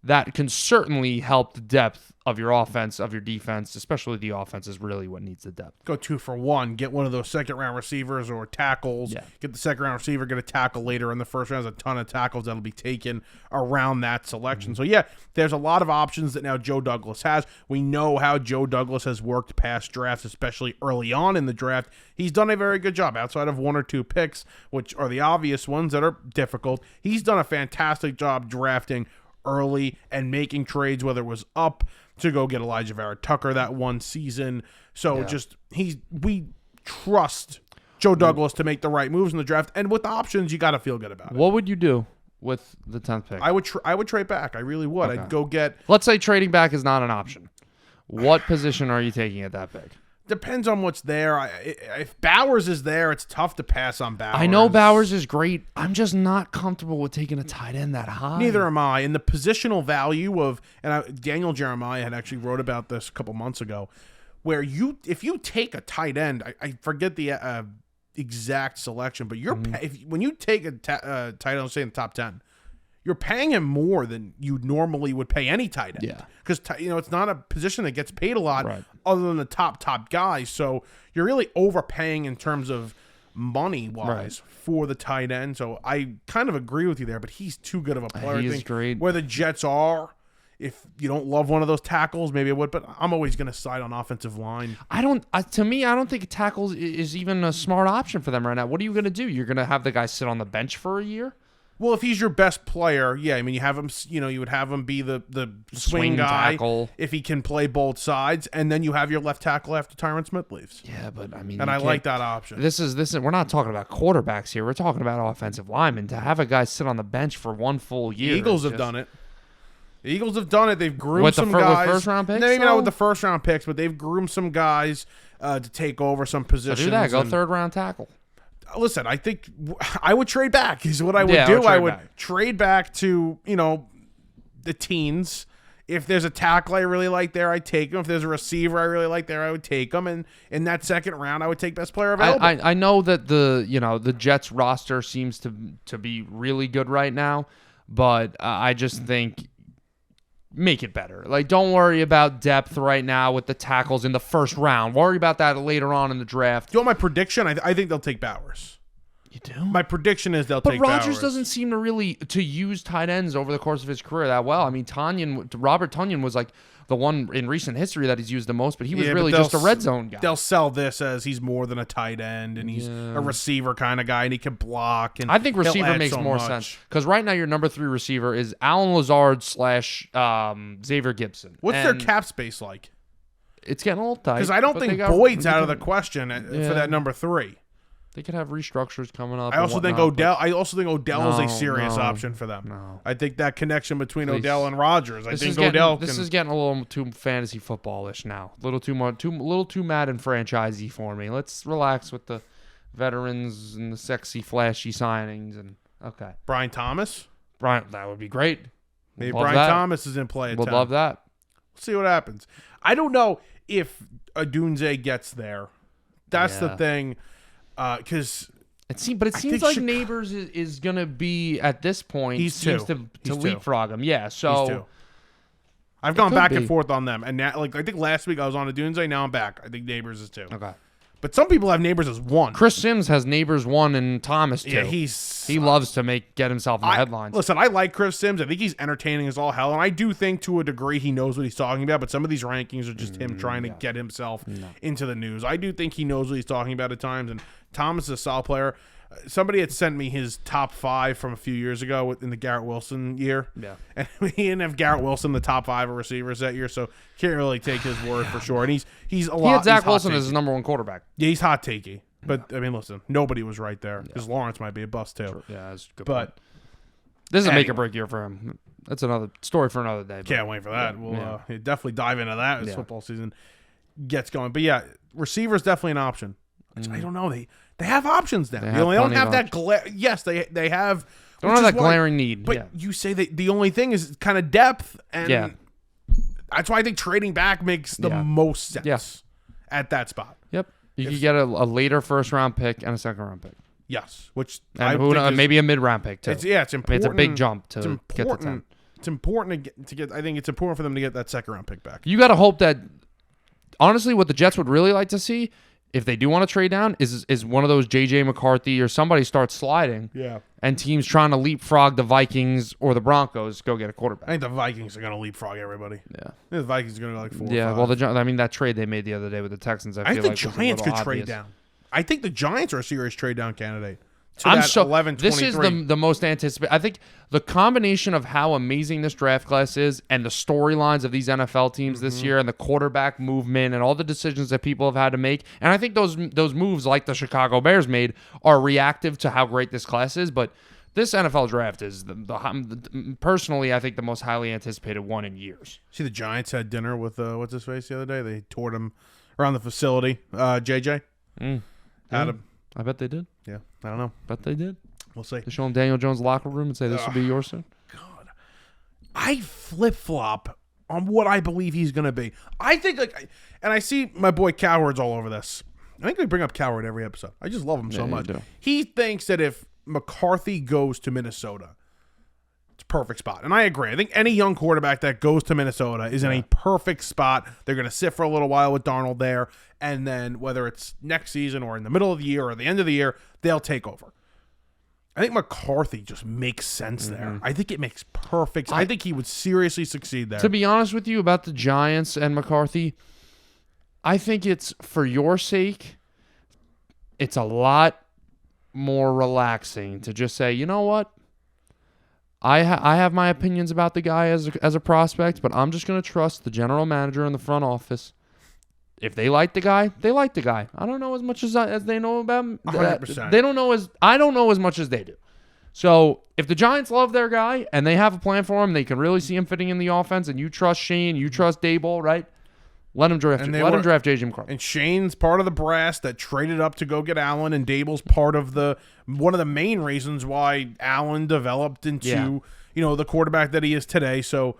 That can certainly help the depth of your offense, of your defense, especially the offense is really what needs the depth. Go 2 for 1. Get one of those second-round receivers or tackles. Yeah. Get the second-round receiver, get a tackle later in the first round. There's a ton of tackles that'll be taken around that selection. So, yeah, there's a lot of options that now Joe Douglas has. We know how Joe Douglas has worked past drafts, especially early on in the draft. He's done a very good job outside of 1 or 2 picks, which are the obvious ones that are difficult. He's done a fantastic job drafting early and making trades, whether it was up to go get Elijah Vera Tucker that one season. So we trust Joe Douglas to make the right moves in the draft, and with options, you got to feel good about it. What would you do with the 10th pick? I would trade back. I really would. Okay. I'd go get. Let's say trading back is not an option. What position are you taking at that pick? Depends on what's there. If Bowers is there, it's tough to pass on Bowers. I know Bowers is great. I'm just not comfortable with taking a tight end that high. Neither am I. And the positional value of, Daniel Jeremiah had actually wrote about this a couple months ago, where if you take a tight end, I forget the exact selection, but when you take a tight end, say in the top 10, you're paying him more than you normally would pay any tight end. Yeah. Because, it's not a position that gets paid a lot other than the top guys. So you're really overpaying in terms of money-wise for the tight end. So I kind of agree with you there, but he's too good of a player. He's great. Where the Jets are, if you don't love one of those tackles, maybe it would, but I'm always going to side on offensive line. To me, I don't think tackles is even a smart option for them right now. What are you going to do? You're going to have the guy sit on the bench for a year? Well, if he's your best player, yeah, I mean, you have him. You would have him be the swing guy tackle if he can play both sides, and then you have your left tackle after Tyron Smith leaves. Yeah, but I mean, and I like that option. This is we're not talking about quarterbacks here. We're talking about offensive linemen. To have a guy sit on the bench for one full year, the Eagles have done it. The Eagles have done it. They've groomed some guys. With first round picks? Maybe not with the first round picks, but they've groomed some guys to take over some positions. So do that. Go third round tackle. Listen, I think I would trade back is what I would do. I would trade back to, the teens. If there's a tackle I really like there, I'd take him. If there's a receiver I really like there, I would take him. And in that second round, I would take best player available. I know that the Jets roster seems to be really good right now, but I just think make it better. Like, don't worry about depth right now with the tackles in the first round. Worry about that later on in the draft. Do you want my prediction? I think they'll take Bowers. You do? My prediction is they'll take Bowers. But Rodgers doesn't seem to use tight ends over the course of his career that well. I mean, Robert Tonyan was like the one in recent history that he's used the most, but he was really just a red zone guy. They'll sell this as he's more than a tight end, and he's a receiver kind of guy, and he can block. And I think receiver makes more sense because right now your number 3 receiver is Alan Lazard / Xavier Gibson. What's their cap space like? It's getting a little tight. Because I don't think Boyd's out of the question for that number 3. They could have restructures coming up. I also think Odell is a serious option for them. No. I think that connection between Odell and Rodgers. This is getting a little too fantasy footballish now. A little too Madden franchisey for me. Let's relax with the veterans and the sexy, flashy signings. And okay, Brian Thomas. That would be great. Maybe Brian Thomas is in play. Would love that. We'll see what happens. I don't know if Odunze gets there. That's the thing. Because it seems like Neighbors is gonna be at this point. He seems to leapfrog him. Yeah, so I've gone back and forth on them, and now, I think last week I was on Odunze. Now I'm back. I think Neighbors is 2. Okay, but some people have Neighbors as 1. Chris Sims has Neighbors 1 and Thomas 2. Yeah, he loves to get himself in the headlines. Listen, I like Chris Sims. I think he's entertaining as all hell, and I do think to a degree he knows what he's talking about. But some of these rankings are just him trying to get himself into the news. I do think he knows what he's talking about at times, and Thomas is a solid player. Somebody had sent me his top 5 from a few years ago in the Garrett Wilson year. Yeah. And he didn't have Garrett Wilson in the top 5 of receivers that year, so can't really take his word for sure. And he's a lot. He had Zach Wilson as his number 1 quarterback. Yeah, he's hot takey. But, I mean, listen, nobody was right there because Lawrence might be a bust, too. Sure. Yeah, that's a good point. This is a make-or-break year for him. That's another story for another day. Can't wait for that. We'll definitely dive into that as football season gets going. But, yeah, receivers definitely an option. I don't know. They have options now. They don't have that yes, they have. They don't have that glaring need. But you say the only thing is kind of depth, and that's why I think trading back makes the most sense at that spot. Yep, you could get a later first round pick and a second round pick. Yes, which maybe a mid round pick too. It's important. It's a big jump to get the 10. It's important to get. I think it's important for them to get that second round pick back. You got to hope that. Honestly, what the Jets would really like to see, if they do want to trade down, is one of those J.J. McCarthy or somebody starts sliding. Yeah. And teams trying to leapfrog the Vikings or the Broncos go get a quarterback. I think the Vikings are going to leapfrog everybody. Yeah. I think the Vikings are going to go like 4 or 5. Yeah, well, that trade they made the other day with the Texans, I feel think like the Giants could trade down. I think the Giants are a serious trade down candidate. This is the most anticipated. I think the combination of how amazing this draft class is and the storylines of these NFL teams this year and the quarterback movement and all the decisions that people have had to make. And I think those moves like the Chicago Bears made are reactive to how great this class is. But this NFL draft is personally, I think, the most highly anticipated one in years. See, the Giants had dinner with what's his face the other day. They toured him around the facility. JJ. Adam. I bet they did. Yeah, I don't know. Bet they did. We'll see. They show him Daniel Jones' locker room and say, this will be yours soon. God. I flip-flop on what I believe he's going to be. I think, and I see my boy Coward's all over this. I think we bring up Coward every episode. I just love him so much. He thinks that if McCarthy goes to Minnesota, it's perfect spot. And I agree. I think any young quarterback that goes to Minnesota is in a perfect spot. They're going to sit for a little while with Darnold there, and then whether it's next season or in the middle of the year or the end of the year, they'll take over. I think McCarthy just makes sense there. I think it makes perfect sense. I think he would seriously succeed there. To be honest with you about the Giants and McCarthy, I think it's for your sake, it's a lot more relaxing to just say, you know what? I have my opinions about the guy as a prospect, but I'm just going to trust the general manager in the front office. If they like the guy, they like the guy. I don't know as much as they know about him. 100%. I don't know as much as they do. So if the Giants love their guy and they have a plan for him, they can really see him fitting in the offense, and you trust Shane, you trust Daboll, right? Let him draft. Let him draft J.J. McCarthy. And Shane's part of the brass that traded up to go get Allen, and Daboll's part of one of the main reasons why Allen developed into the quarterback that he is today. So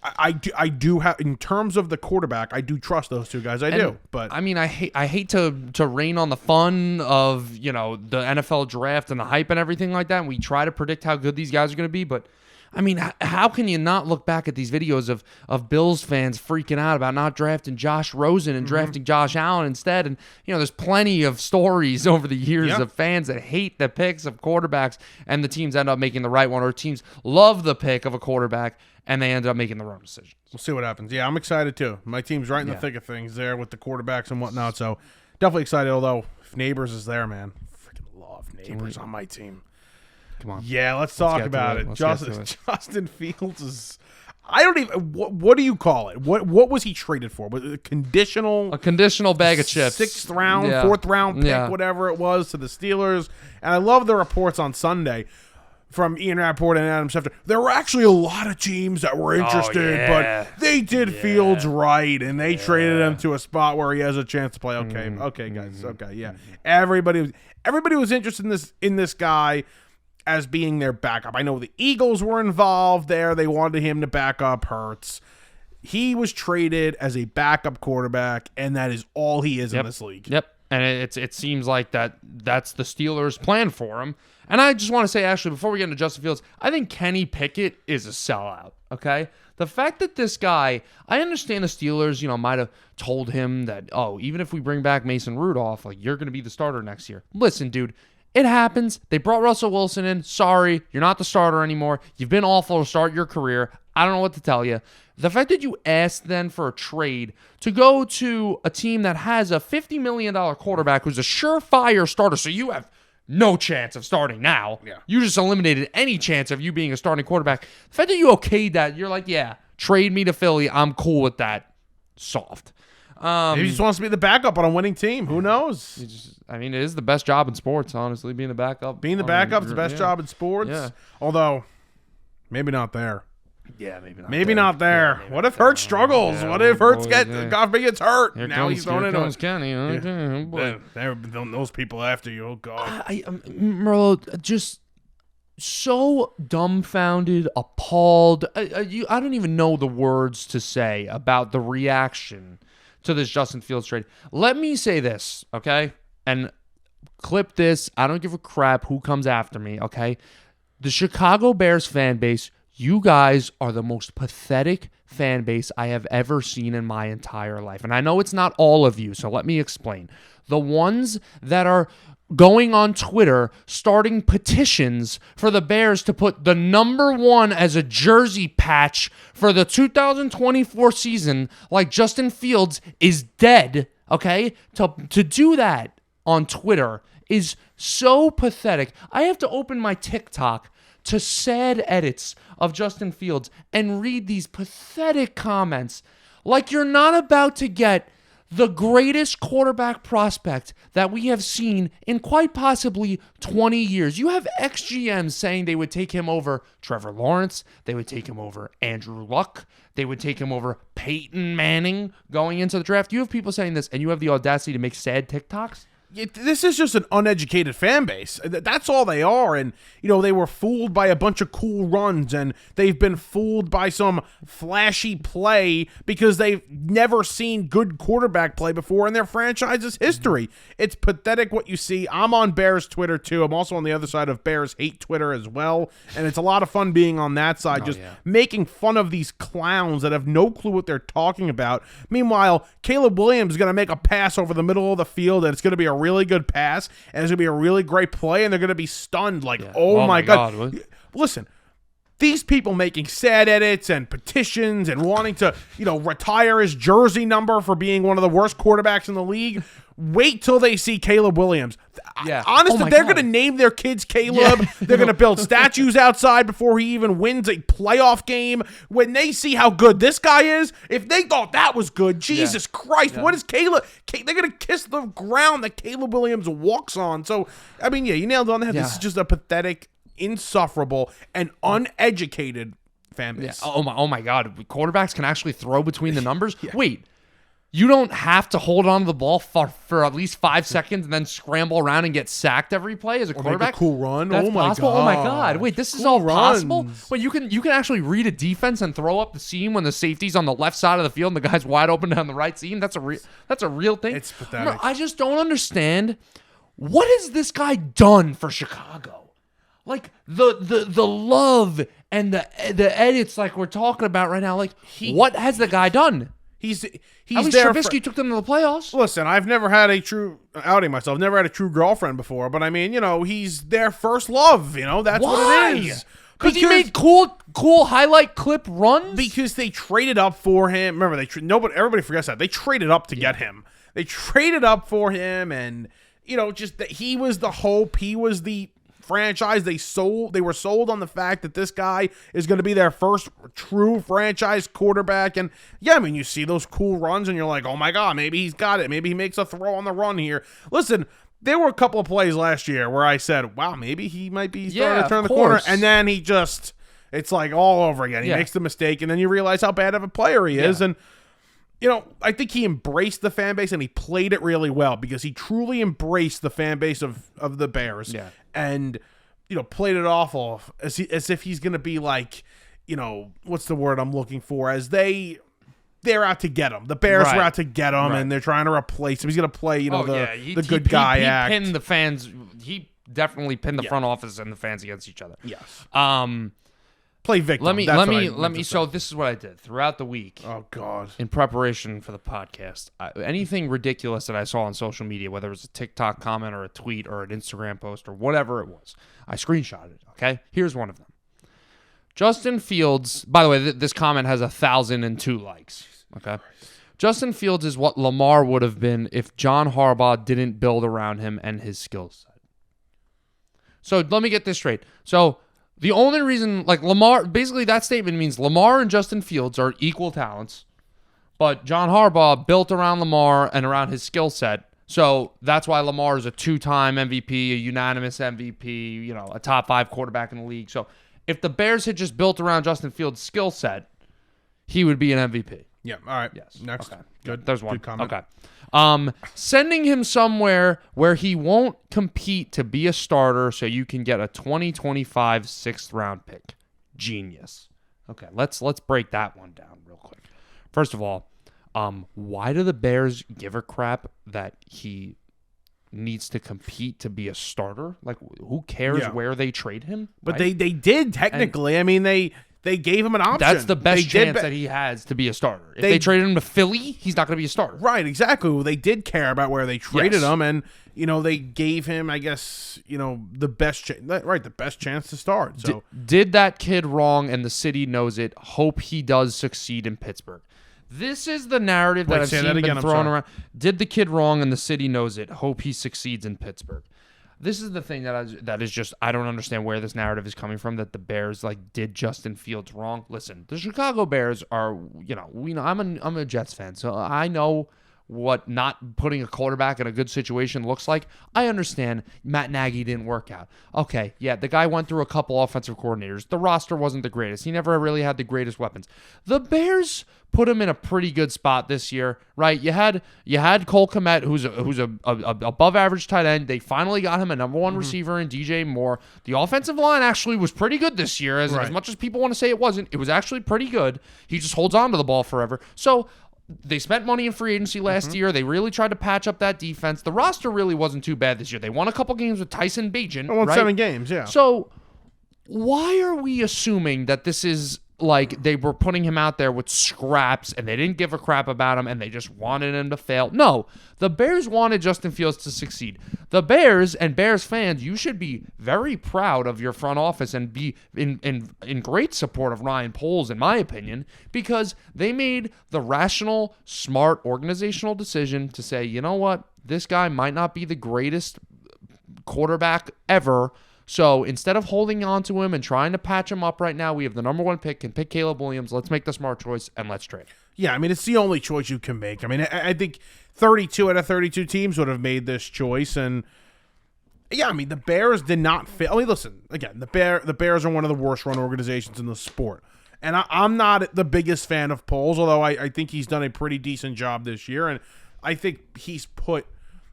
I do have, in terms of the quarterback, I do trust those two guys. I do. But I mean, I hate to rain on the fun of the NFL draft and the hype and everything like that. And we try to predict how good these guys are going to be, but I mean, how can you not look back at these videos of Bills fans freaking out about not drafting Josh Rosen and drafting Josh Allen instead? And, there's plenty of stories over the years of fans that hate the picks of quarterbacks and the teams end up making the right one, or teams love the pick of a quarterback and they end up making the wrong decisions. We'll see what happens. Yeah, I'm excited too. My team's right in the thick of things there with the quarterbacks and whatnot. So definitely excited, although if Neighbors is there, man, freaking love Neighbors on my team. Come on. Yeah, let's talk about it. Justin Fields is. I don't even. What do you call it? What was he traded for? Was it a conditional bag of chips, 6th round, 4th round pick, whatever it was, to the Steelers? And I love the reports on Sunday from Ian Rappaport and Adam Schefter. There were actually a lot of teams that were interested, but they did Fields right, and they traded him to a spot where he has a chance to play. Okay, guys. Okay, yeah. Everybody was interested in this guy as being their backup. I know the Eagles were involved there. They wanted him to back up Hurts. He was traded as a backup quarterback, and that is all he is in this league. Yep. And it seems like that's the Steelers' plan for him. And I just want to say, actually, before we get into Justin Fields, I think Kenny Pickett is a sellout, okay? The fact that this guy, I understand the Steelers, might have told him that, even if we bring back Mason Rudolph, you're going to be the starter next year. Listen, dude. It happens. They brought Russell Wilson in. Sorry, you're not the starter anymore. You've been awful to start your career. I don't know what to tell you. The fact that you asked then for a trade to go to a team that has a $50 million quarterback who's a surefire starter, so you have no chance of starting now. Yeah. You just eliminated any chance of you being a starting quarterback. The fact that you okayed that, you're like, yeah, trade me to Philly. I'm cool with that. Soft. He just wants to be the backup on a winning team. Who knows? It is the best job in sports, honestly, being the backup. Being the backup is the best job in sports. Yeah. Although, maybe not there. Yeah, maybe not. Maybe not there. Yeah, what if Hurts struggles? Yeah, what if Hurts gets hurt? Now he's going into it. Kenny. Those people after you. Oh God. Merlo, just so dumbfounded, appalled. I don't even know the words to say about the reaction to this Justin Fields trade. Let me say this, okay? And clip this. I don't give a crap who comes after me, okay? The Chicago Bears fan base, you guys are the most pathetic fan base I have ever seen in my entire life. And I know it's not all of you, so let me explain. The ones that are going on Twitter, starting petitions for the Bears to put the number 1 as a jersey patch for the 2024 season, like Justin Fields is dead, okay? To do that on Twitter is so pathetic. I have to open my TikTok to sad edits of Justin Fields and read these pathetic comments like you're not about to get the greatest quarterback prospect that we have seen in quite possibly 20 years. You have ex-GMs saying they would take him over Trevor Lawrence. They would take him over Andrew Luck. They would take him over Peyton Manning going into the draft. You have people saying this, and you have the audacity to make sad TikToks? This is just an uneducated fan base. That's all they are. And, they were fooled by a bunch of cool runs, and they've been fooled by some flashy play because they've never seen good quarterback play before in their franchise's history. It's pathetic what you see. I'm on Bears Twitter, too. I'm also on the other side of Bears Hate Twitter as well. And it's a lot of fun being on that side, making fun of these clowns that have no clue what they're talking about. Meanwhile, Caleb Williams is going to make a pass over the middle of the field, and it's going to be a really good pass, and it's going to be a really great play, and they're going to be stunned like, oh my God. Listen, these people making sad edits and petitions and wanting to, retire his jersey number for being one of the worst quarterbacks in the league. Wait till they see Caleb Williams. Honestly, they're going to name their kids Caleb. Yeah. They're going to build statues outside before he even wins a playoff game. When they see how good this guy is, if they thought that was good, Jesus Christ, what is Caleb? They're going to kiss the ground that Caleb Williams walks on. So, I mean, you nailed it on the head. This is just a pathetic, insufferable, and uneducated fan base. Oh my God. Quarterbacks can actually throw between the numbers? Wait. You don't have to hold on to the ball for at least 5 seconds and then scramble around and get sacked every play as a quarterback. Make a cool run. That's possible. Oh my God! Wait, this is all possible. Wait, you can actually read a defense and throw up the seam when the safety's on the left side of the field and the guy's wide open down the right seam. That's a real thing. It's pathetic. I just don't understand. What has this guy done for Chicago? Like the love and the edits like we're talking about right now. Like what has the guy done? He's at least there. Trubisky took them to the playoffs. Listen, I've never had a true outing myself. Never had a true girlfriend before, but I mean, he's their first love. That's what it is. Because he made cool highlight clip runs. Because they traded up for him. Remember, everybody forgets that they traded up to get him. They traded up for him, and just that he was the hope. He was the franchise they were sold on the fact that this guy is going to be their first true franchise quarterback. And you see those cool runs and you're like, oh my God, maybe he's got it. Maybe he makes a throw on the run here. Listen, there were a couple of plays last year where I said, wow, maybe he might be starting to turn the corner, and then it's like all over again. He makes the mistake, and then you realize how bad of a player he is. And I think he embraced the fan base, and he played it really well because he truly embraced the fan base of the Bears. Yeah. And, played it off as if he's going to be like, what's the word I'm looking for? As they're out to get him. The Bears were out to get him, and they're trying to replace him. He's going to play, the good guy act. He pinned the fans. He definitely pinned the front office and the fans against each other. Yes. Play victim. Let me. So this is what I did throughout the week. Oh God! In preparation for the podcast, anything ridiculous that I saw on social media, whether it was a TikTok comment or a tweet or an Instagram post or whatever it was, I screenshotted it. Okay, here's one of them. Justin Fields. By the way, this comment has 1,002 likes. Okay, Justin Fields is what Lamar would have been if John Harbaugh didn't build around him and his skill set. So let me get this straight. So. The only reason, Lamar, basically that statement means Lamar and Justin Fields are equal talents, but John Harbaugh built around Lamar and around his skill set. So that's why Lamar is a 2-time MVP, a unanimous MVP, a top 5 quarterback in the league. So if the Bears had just built around Justin Fields' skill set, he would be an MVP. Yeah. All right. Yes. Next. Okay. Good. There's one. Good comment. Okay. Sending him somewhere where he won't compete to be a starter so you can get a 2025 6th round pick. Genius. Okay, let's break that one down real quick. First of all, why do the Bears give a crap that he needs to compete to be a starter? Who cares where they trade him? But right? they did technically. They gave him an option. That's the best chance that he has to be a starter. If they traded him to Philly, he's not going to be a starter. Right, exactly. Well, they did care about where they traded him, and they gave him, I guess, the best the best chance to start. So did that kid wrong, and the city knows it. Hope he does succeed in Pittsburgh. This is the narrative that I've seen been thrown around. Did the kid wrong, and the city knows it. Hope he succeeds in Pittsburgh. This is the thing that is just, I don't understand where this narrative is coming from, that the Bears did Justin Fields wrong. Listen, the Chicago Bears are, I'm a Jets fan, so I know what not putting a quarterback in a good situation looks like. I understand Matt Nagy didn't work out. Okay, yeah, the guy went through a couple offensive coordinators. The roster wasn't the greatest. He never really had the greatest weapons. The Bears put him in a pretty good spot this year, right? You had Cole Kmet, who's a above average tight end. They finally got him a number one receiver in DJ Moore. The offensive line actually was pretty good this year. As much as people want to say it wasn't, it was actually pretty good. He just holds on to the ball forever. So they spent money in free agency last year. They really tried to patch up that defense. The roster really wasn't too bad this year. They won a couple games with Tyson Bagent. They won 7 games, yeah. So why are we assuming that this is like they were putting him out there with scraps and they didn't give a crap about him and they just wanted him to fail? No, the Bears wanted Justin Fields to succeed. The Bears and Bears fans, you should be very proud of your front office and be in great support of Ryan Poles, in my opinion, because they made the rational, smart, organizational decision to say, you know what, this guy might not be the greatest quarterback ever. So instead of holding on to him and trying to patch him up right now, we have the number 1 pick and pick Caleb Williams. Let's make the smart choice and let's trade. Yeah, I mean, it's the only choice you can make. I mean, I think 32 out of 32 teams would have made this choice. And yeah, I mean, the Bears did not fail. I mean, listen, again, the Bears are one of the worst run organizations in the sport. And I'm not the biggest fan of Poles, although I think he's done a pretty decent job this year. And I think he's put,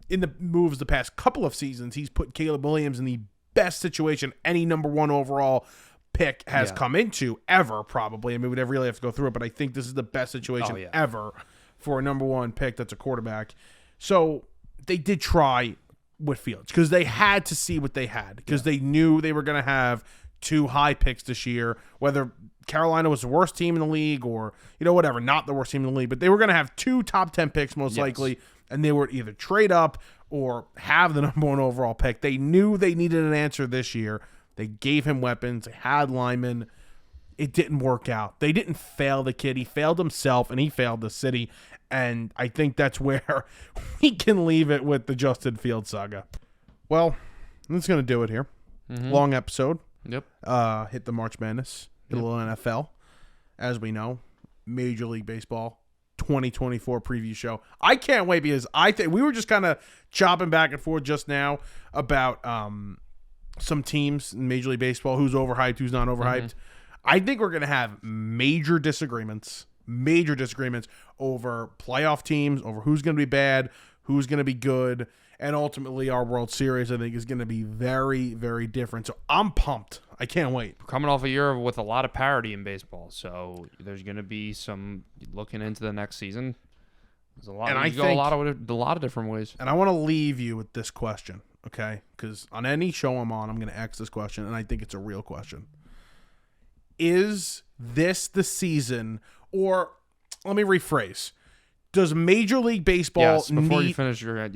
in the moves the past couple of seasons, he's put Caleb Williams in the best situation any number 1 overall pick has come into ever, probably. I mean, we'd really have to go through it, but I think this is the best situation ever for a number 1 pick that's a quarterback. So they did try with Fields because they had to see what they had, because they knew they were going to have 2 high picks this year, whether Carolina was the worst team in the league or, whatever, not the worst team in the league, but they were going to have 2 top 10 picks most likely, and they would either trade up or have the number 1 overall pick. They knew they needed an answer this year. They gave him weapons. They had linemen. It didn't work out. They didn't fail the kid. He failed himself, and he failed the city. And I think that's where we can leave it with the Justin Fields saga. Well, that's going to do it here. Long episode. Yep. Hit the March Madness. Hit a little NFL. As we know, Major League Baseball 2024 preview show. I can't wait, because I think we were just kind of chopping back and forth just now about some teams in Major League Baseball, who's overhyped, who's not overhyped. I think we're going to have major disagreements over playoff teams, over who's going to be bad, who's going to be good, and ultimately our World Series, I think, is going to be very, very different. So I'm pumped. I can't wait. Coming off a year with a lot of parity in baseball, so there's going to be some looking into the next season. There's a lot. And I go a lot of different ways. And I want to leave you with this question, okay? Because on any show I'm on, I'm going to ask this question, and I think it's a real question. Is this the season, or let me rephrase? Does Major League Baseball you finish your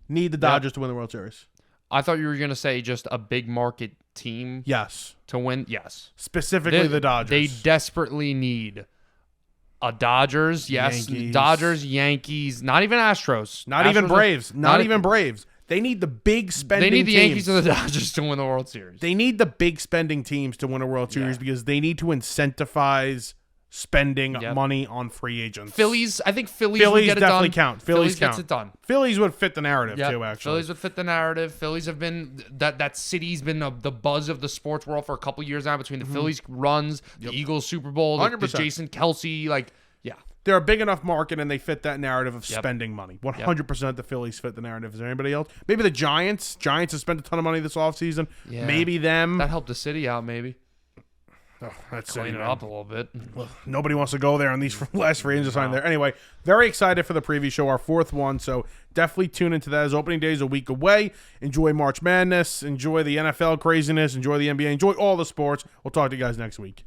need the Dodgers to win the World Series? I thought you were going to say just a big market team. Yes. To win. Yes. Specifically the Dodgers. They desperately need a Dodgers. Yes. Yankees. Dodgers, Yankees, not even Astros. Even Braves. Not even Braves. They need the big spending teams. They need the Yankees and the Dodgers to win the World Series. They need the big spending teams to win a World Series because they need to incentivize spending money on free agents. I think Phillies would get it done. Phillies gets it done. Phillies would fit the narrative too, actually. Phillies would fit the narrative. Phillies have been that city's been the buzz of the sports world for a couple years now, between the Phillies runs, the Eagles Super Bowl, the Jason Kelsey, they're a big enough market, and they fit that narrative of spending money. 100% the Phillies fit the narrative. Is there anybody else? Maybe the Giants. Giants have spent a ton of money this offseason. Yeah. Maybe them. That helped the city out, maybe. Oh, that's clean it up a little bit. Well, nobody wants to go there on these last free agents signed there. Anyway, very excited for the preview show, our 4th one. So definitely tune into that, as opening day is a week away. Enjoy March Madness. Enjoy the NFL craziness. Enjoy the NBA. Enjoy all the sports. We'll talk to you guys next week.